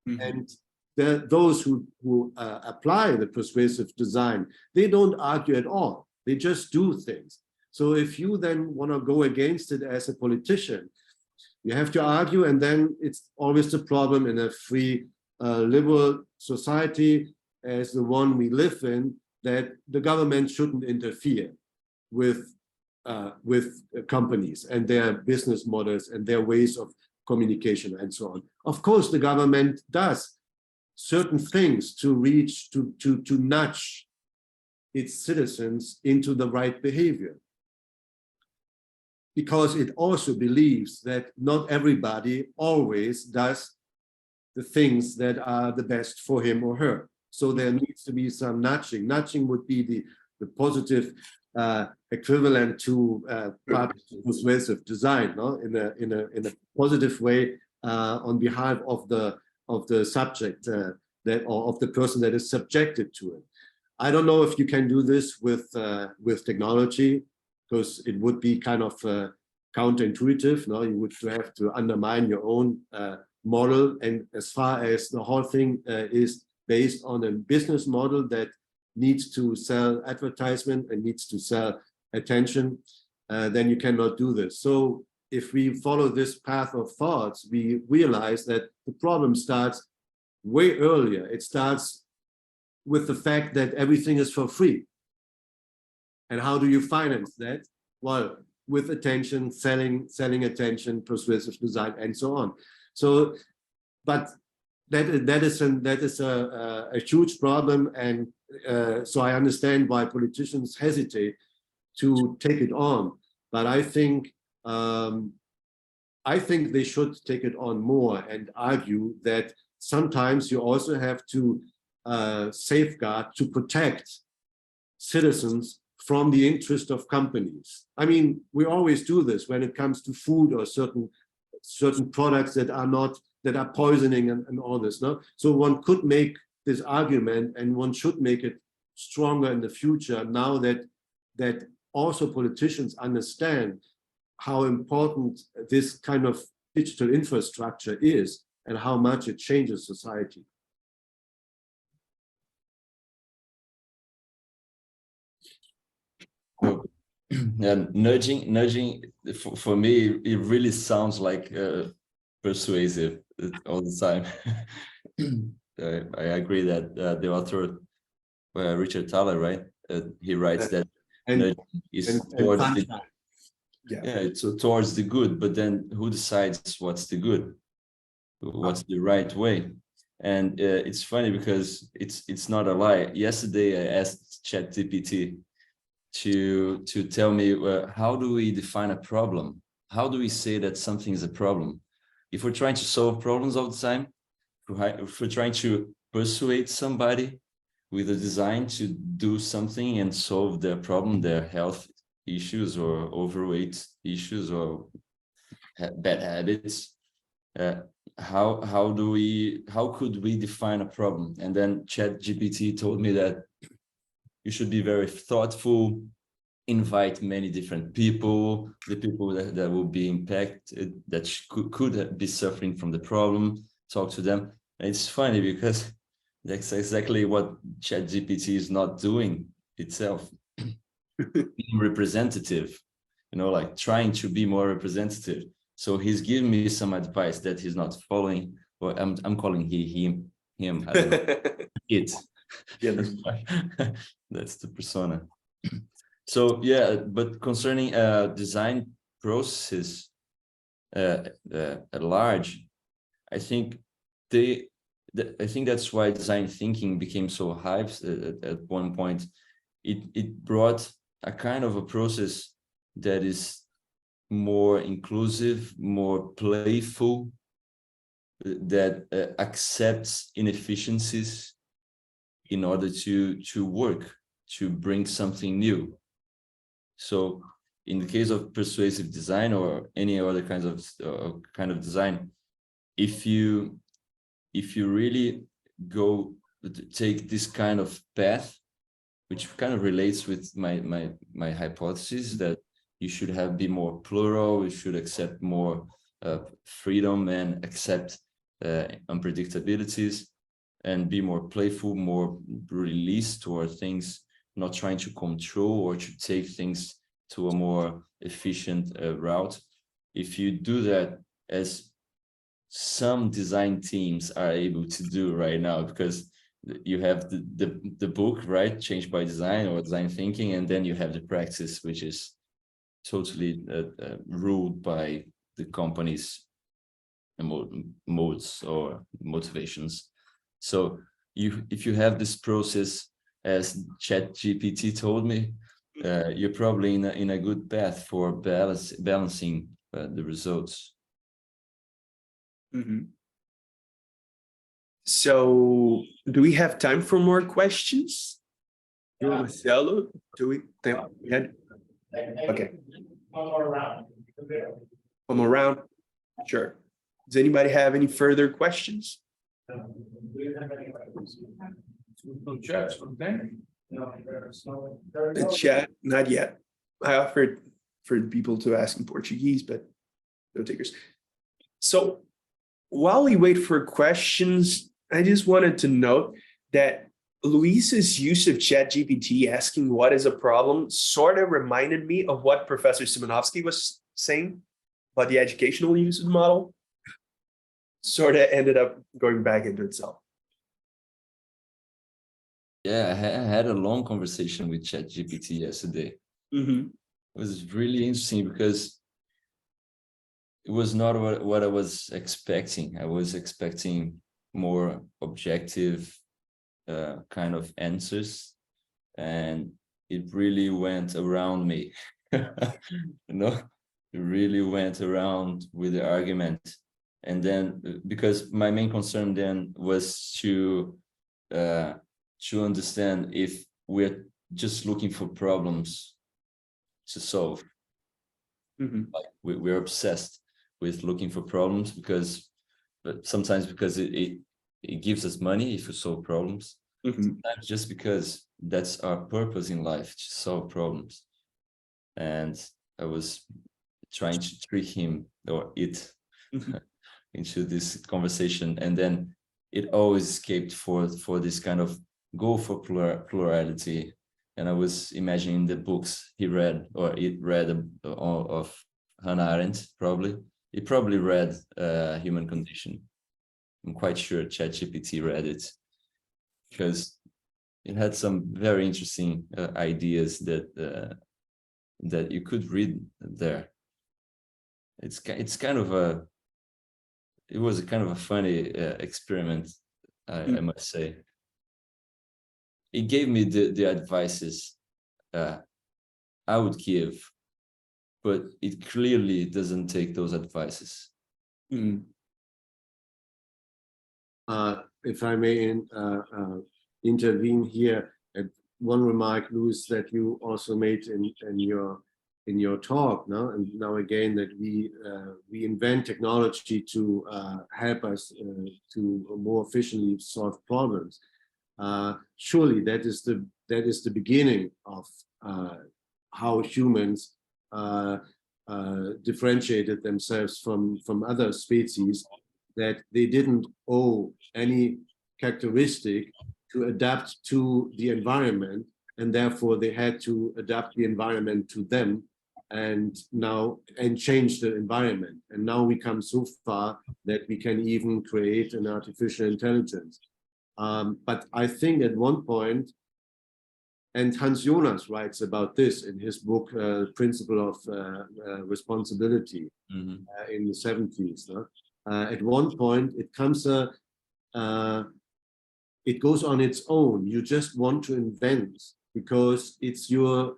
Mm-hmm. And those who apply the persuasive design, they don't argue at all. They just do things. So if you then want to go against it as a politician, you have to argue, and then it's always the problem in a free liberal society as the one we live in, that the government shouldn't interfere with companies and their business models and their ways of communication and so on. Of course, the government does certain things to nudge its citizens into the right behavior, because it also believes that not everybody always does the things that are the best for him or her. So there needs to be some nudging. Nudging would be the positive equivalent to persuasive design, no? in a positive way on behalf of the subject or of the person that is subjected to it. I don't know if you can do this with technology, because it would be kind of counterintuitive. No, you would have to undermine your own model. And as far as the whole thing is based on a business model that needs to sell advertisement and needs to sell attention, then you cannot do this. So if we follow this path of thoughts, we realize that the problem starts way earlier. It starts with the fact that everything is for free. And how do you finance that? Well, with attention, selling attention, persuasive design, and so on. So, but that is a huge problem, and so I understand why politicians hesitate to take it on. But I think they should take it on more and argue that sometimes you also have to safeguard, to protect citizens from the interest of companies. I mean, we always do this when it comes to food or certain products that are poisoning and all this. No? So one could make this argument, and one should make it stronger in the future now that also politicians understand how important this kind of digital infrastructure is and how much it changes society. Yeah, nudging for me, it really sounds like persuasive all the time. I agree that the author, Richard Thaler, right? He writes that nudging is towards it's towards the good, but then who decides what's the good? What's the right way? And it's funny because it's not a lie. Yesterday I asked ChatGPT to tell me, how do we define a problem? How do we say that something is a problem? If we're trying to solve problems all the time, if we're trying to persuade somebody with a design to do something and solve their problem, their health issues or overweight issues or bad habits, how could we define a problem? And then ChatGPT told me that you should be very thoughtful, invite many different people, the people that will be impacted, that could be suffering from the problem, talk to them. And it's funny because that's exactly what ChatGPT is not doing itself. Being representative, like trying to be more representative. So he's giving me some advice that he's not following, or I'm calling him, I don't know, it. Yeah, that's the persona. So yeah, but concerning design process at large, I think that's why design thinking became so hyped at one point. It brought a kind of a process that is more inclusive, more playful, that accepts inefficiencies in order to work, to bring something new. So in the case of persuasive design or any other kinds of design, if you really take this kind of path, which kind of relates with my hypothesis that you should be more plural, you should accept more freedom and accept unpredictabilities, and be more playful, more released toward things, not trying to control or to take things to a more efficient route. If you do that, as some design teams are able to do right now, because you have the book, right, Change by Design or Design Thinking, and then you have the practice, which is totally ruled by the company's modes or motivations. So if you have this process, as ChatGPT told me, you're probably in a good path for balancing the results. Mm-hmm. So do we have time for more questions? Marcelo, do we? Okay. One more round. One more round? Sure. Does anybody have any further questions? The chat, not yet. I offered for people to ask in Portuguese, but no takers. So while we wait for questions, I just wanted to note that Luis's use of ChatGPT asking what is a problem sort of reminded me of what Professor Simanowski was saying about the educational use of the model. Sort of ended up going back into itself. Yeah, I had a long conversation with ChatGPT yesterday. Mm-hmm. It was really interesting because it was not what I was expecting. I was expecting more objective kind of answers, and it really went around me. You know, it really went around with the argument. And then, because my main concern then was to understand if we're just looking for problems to solve. Mm-hmm. Like we're obsessed with looking for problems but sometimes because it gives us money if we solve problems. Mm-hmm. Sometimes just because that's our purpose in life, to solve problems. And I was trying to trick him or it into this conversation, and then it always escaped for this kind of go for plurality. And I was imagining the books he read, or it read of Hannah Arendt. He probably read Human Condition. I'm quite sure ChatGPT read it, because it had some very interesting ideas that you could read there. It was a kind of a funny experiment, I must say. It gave me the advices I would give, but it clearly doesn't take those advices. If I may intervene here, at one remark, Luis, that you also made in your talk, and now again, that we invent technology to help us to more efficiently solve problems. Surely that is the beginning of how humans differentiated themselves from other species, that they didn't owe any characteristic to adapt to the environment, and therefore they had to adapt the environment to them and change the environment. And now we come so far that we can even create an artificial intelligence. But I think at one point, and Hans Jonas writes about this in his book, Principle of Responsibility, in the 70s. At one point, it goes on its own. You just want to invent because it's your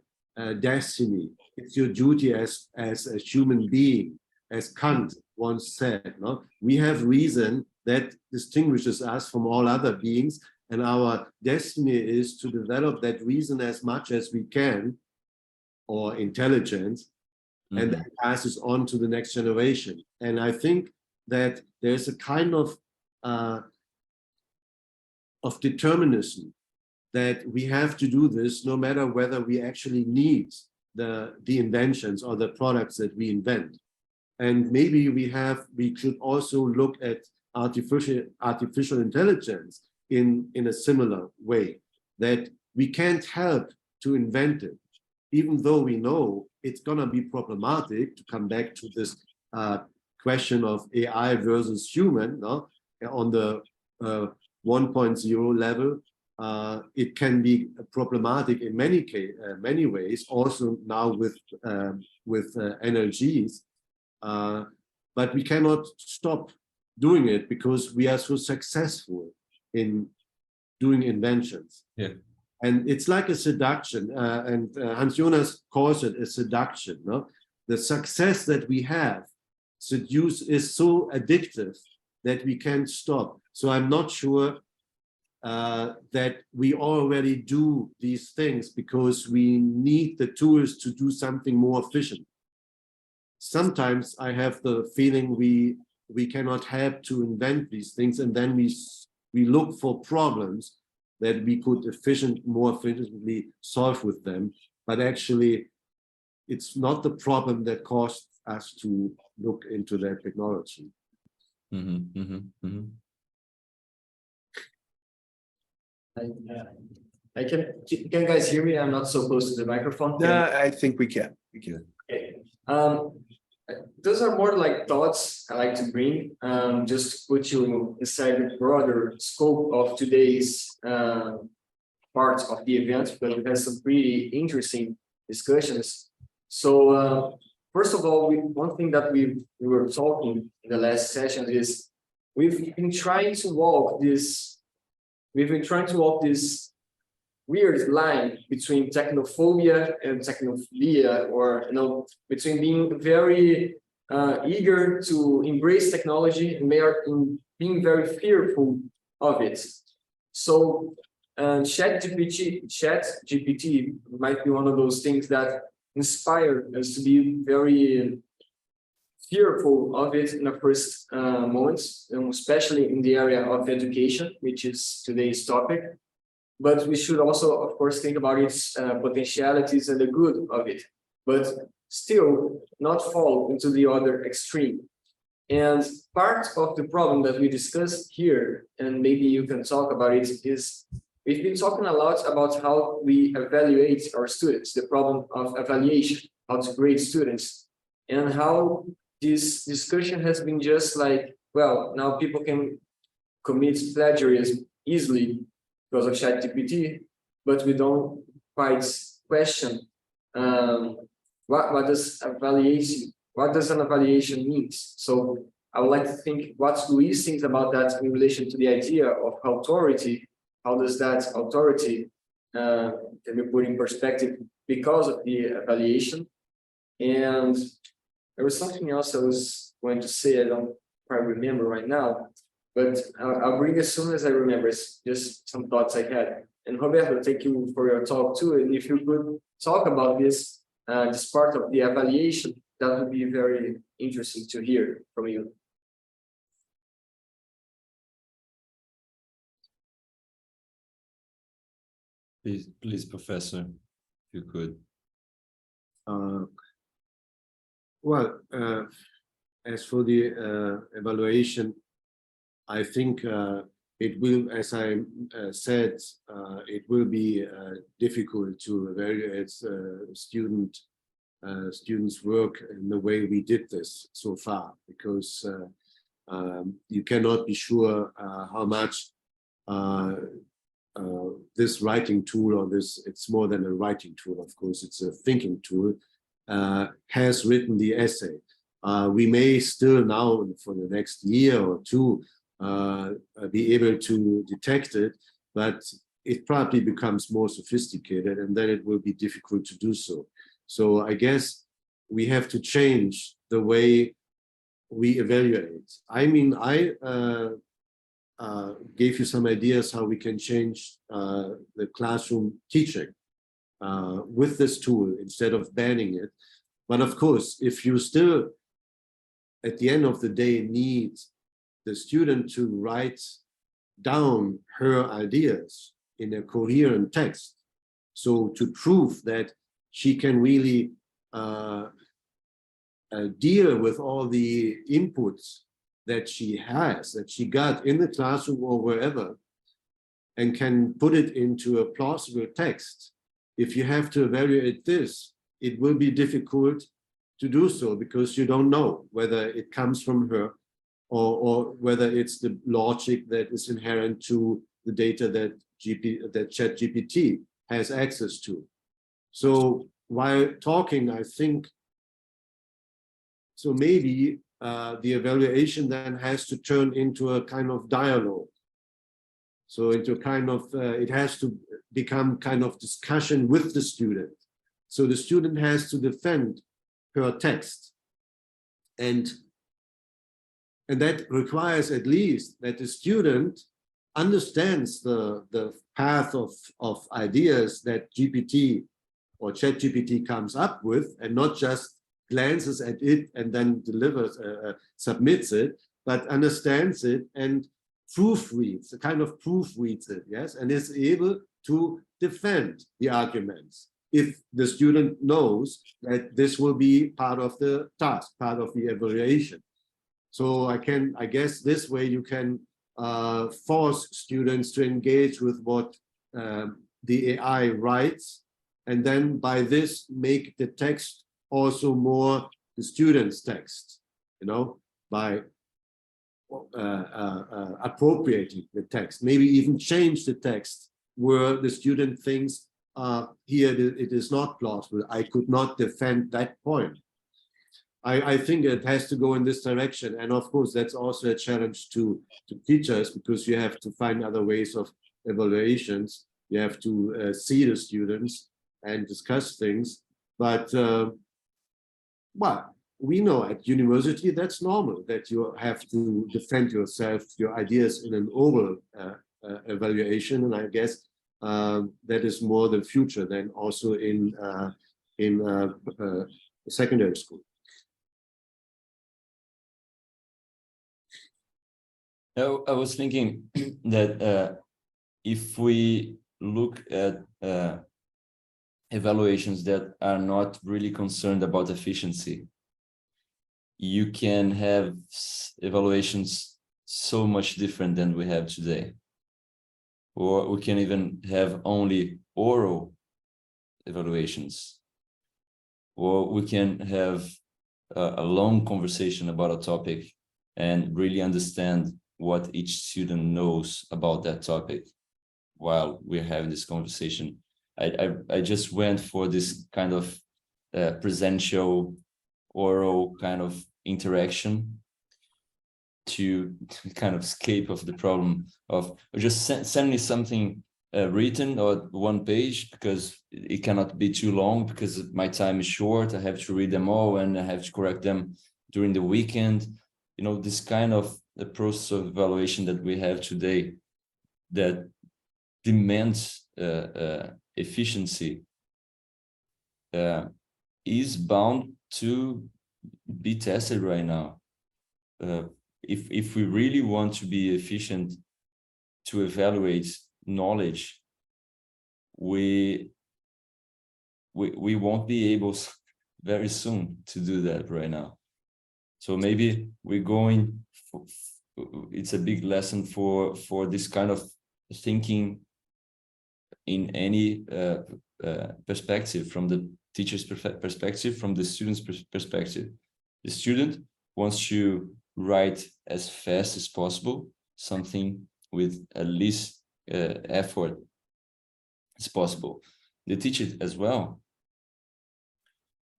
destiny. It's your duty as a human being, as Kant once said. We have reason that distinguishes us from all other beings, and our destiny is to develop that reason as much as we can, or intelligence, and then passes on to the next generation. And I think that there's a kind of determinism that we have to do this no matter whether we actually need the inventions or the products that we invent. And maybe we should also look at artificial intelligence in a similar way, that we can't help to invent it, even though we know it's gonna be problematic, to come back to this question of AI versus human, on the 1.0 level. It can be problematic in many ways, also now with NLGs, but we cannot stop doing it because we are so successful in doing inventions. Yeah. And it's like a seduction, and Hans Jonas calls it a seduction. The success that we have is so addictive that we can't stop. So I'm not sure that we already do these things because we need the tools to do something more efficient. Sometimes I have the feeling we cannot help to invent these things, and then we look for problems that we could more efficiently solve with them. But actually, it's not the problem that caused us to look into that technology. Can you guys hear me? I'm not so close to the microphone. I think we can. Okay. Those are more like thoughts I like to bring, just to put you inside the broader scope of today's part of the event, because we had some pretty interesting discussions. So first of all, one thing that we were talking in the last session is we've been trying to walk this weird line between technophobia and technophilia, or between being very eager to embrace technology and being very fearful of it. So ChatGPT might be one of those things that inspire us to be very fearful of it in the first moments, especially in the area of education, which is today's topic. But we should also, of course, think about its potentialities and the good of it, but still not fall into the other extreme. And part of the problem that we discussed here, and maybe you can talk about it, is we've been talking a lot about how we evaluate our students, the problem of evaluation, how to grade students, and how this discussion has been just like, well, now people can commit plagiarism easily because of ChatGPT, but we don't quite question what does an evaluation mean. So I would like to think, what Luis thinks about that in relation to the idea of authority. How does that authority can be put in perspective because of the evaluation? And there was something else I was going to say, I don't quite remember right now, but I'll bring as soon as I remember. It's just some thoughts I had. And Roberto, thank you for your talk too. And if you could talk about this part of the evaluation, that would be very interesting to hear from you. Please, Professor, if you could. Well, as for the evaluation, I think it will, as I said, it will be difficult to evaluate students' work in the way we did this so far, because you cannot be sure how much this writing tool, or it's more than a writing tool, of course, it's a thinking tool, has written the essay. We may still now, for the next year or two, be able to detect it, but it probably becomes more sophisticated, and then it will be difficult to do so. So I guess we have to change the way we evaluate. I mean, I gave you some ideas how we can change the classroom teaching with this tool instead of banning it. But of course, if you still, at the end of the day, need the student to write down her ideas in a coherent text, so to prove that she can really deal with all the inputs that she got in the classroom or wherever, and can put it into a plausible text. If you have to evaluate this, it will be difficult to do so, because you don't know whether it comes from her or whether it's the logic that is inherent to the data that ChatGPT has access to. So while talking, I think, so maybe the evaluation then has to turn into a kind of dialogue. So into a kind of, it has to become kind of discussion with the student. So the student has to defend her text. And that requires at least that the student understands the path of ideas that GPT or ChatGPT comes up with, and not just glances at it and then submits it, but understands it and proofreads it, yes, and is able to defend the arguments if the student knows that this will be part of the task, part of the evaluation. So I guess this way you can force students to engage with what the AI writes, and then by this make the text also more the student's text, you know, by appropriating the text, maybe even change the text where the student thinks, here it is not plausible, I could not defend that point. I think it has to go in this direction. And of course, that's also a challenge to teachers, because you have to find other ways of evaluations. You have to see the students and discuss things. But, well, we know at university that's normal, that you have to defend yourself, your ideas in an oral evaluation. And I guess that is more the future than also in secondary school. I was thinking that if we look at evaluations that are not really concerned about efficiency, you can have evaluations so much different than we have today. Or we can even have only oral evaluations. Or we can have a long conversation about a topic and really understand what each student knows about that topic while we're having this conversation. I just went for this kind of presential, oral kind of interaction to kind of escape of the problem of just send me something written or one page, because it cannot be too long because my time is short. I have to read them all and I have to correct them during the weekend. You know, this kind of the process of evaluation that we have today that demands efficiency is bound to be tested right now. If we really want to be efficient to evaluate knowledge, we won't be able very soon to do that right now. So maybe we're going for, it's a big lesson for this kind of thinking in any perspective, from the teacher's perspective, from the student's perspective. The student wants to write as fast as possible, something with at least effort as possible. The teacher as well.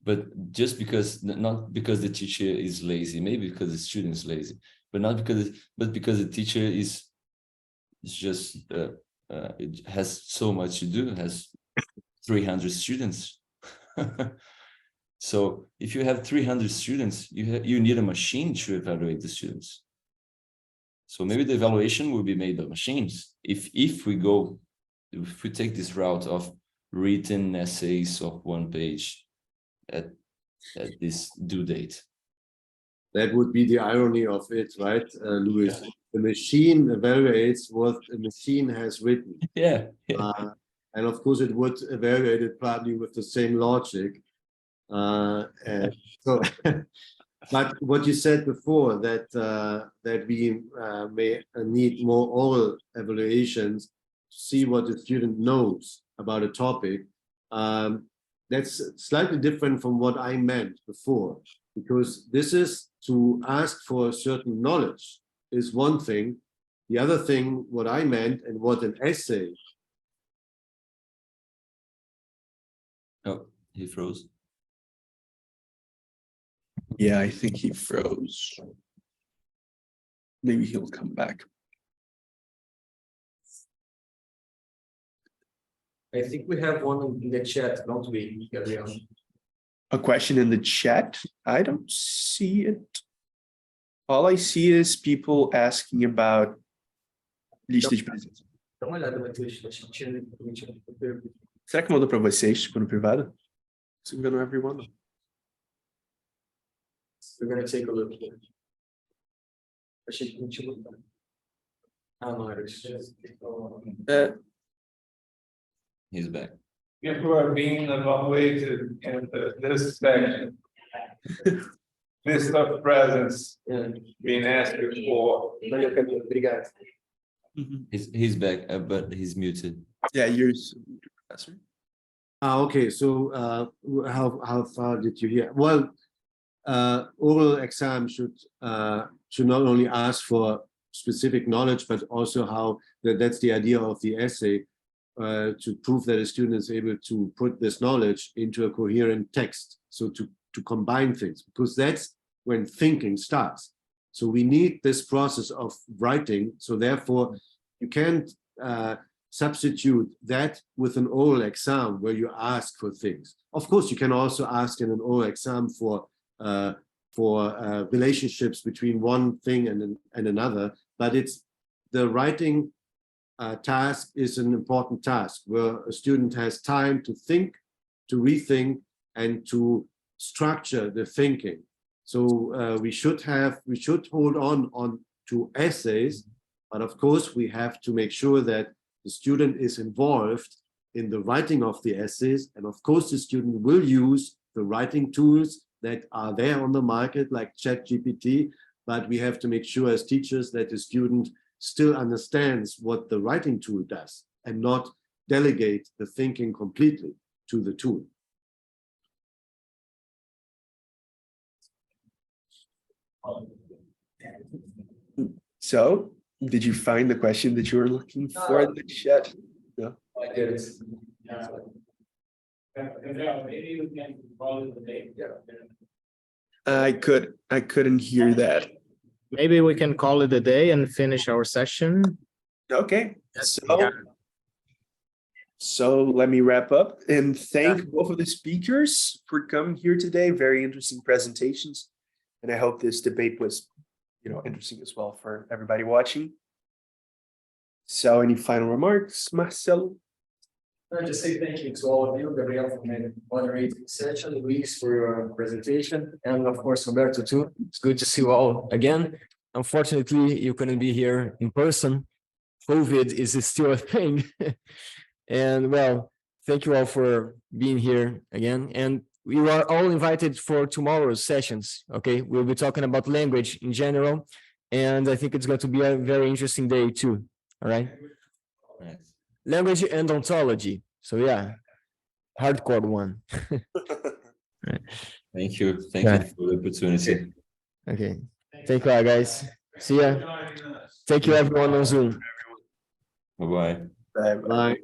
But just because, not because the teacher is lazy, maybe because the student is lazy, but not because, but because the teacher is just, it has so much to do, has 300 students. So if you have 300 students, you need a machine to evaluate the students. So maybe the evaluation will be made by machines. If we take this route of written essays of one page at this due date. That would be the irony of it, right, Louis? Yeah. The machine evaluates what a machine has written. Yeah. And of course, it would evaluate it probably with the same logic. So, but what you said before, that that we may need more oral evaluations to see what the student knows about a topic. That's slightly different from what I meant before, because this is to ask for certain knowledge is one thing. The other thing, what I meant and what an essay. Oh, he froze. Yeah, I think he froze. Maybe he'll come back. I think we have one in the chat, don't we, Gabriel? A question in the chat? I don't see it. All I see is people asking about lista de presença. Dá uma olhada no texto. Será que mandou para vocês, tipo, no privado? Se não everyone. We're going to take a look here. Achei que não tinha mudado. Ah, não, era isso. He's back. People are being evaluated in this section. List of presents being asked for. Obrigado. He's back, but he's muted. Yeah, you're professor. Okay, so how far did you hear? Well, oral exam should not only ask for specific knowledge, but also how that's the idea of the essay, to prove that a student is able to put this knowledge into a coherent text. So to combine things, because that's when thinking starts. So we need this process of writing. So therefore, you can't substitute that with an oral exam where you ask for things. Of course, you can also ask in an oral exam for relationships between one thing and another, but it's the writing task is an important task where a student has time to think, to rethink, and to structure the thinking. So we should hold on to essays, but of course we have to make sure that the student is involved in the writing of the essays, and of course the student will use the writing tools that are there on the market like ChatGPT, but we have to make sure as teachers that the student still understands what the writing tool does and not delegate the thinking completely to the tool. So, did you find the question that you were looking for in the chat? No. I did. Maybe we can call it the day. I couldn't hear that. Maybe we can call it a day and finish our session. Okay. So let me wrap up and thank both of the speakers for coming here today. Very interesting presentations. And I hope this debate was, interesting as well for everybody watching. So any final remarks, Marcelo? I'll just say thank you to all of you, Gabriel for moderating the session, Luis for your presentation, and of course Roberto too. It's good to see you all again. Unfortunately, you couldn't be here in person. COVID is still a thing. And well, thank you all for being here again. And you are all invited for tomorrow's sessions. Okay, we'll be talking about language in general, and I think it's going to be a very interesting day too. All right. Nice. Language and ontology. So yeah, hardcore one. Thank you. Thank you for the opportunity. Okay. Thank you, guys. See ya. Thank you, everyone on Zoom. Bye-bye. Bye.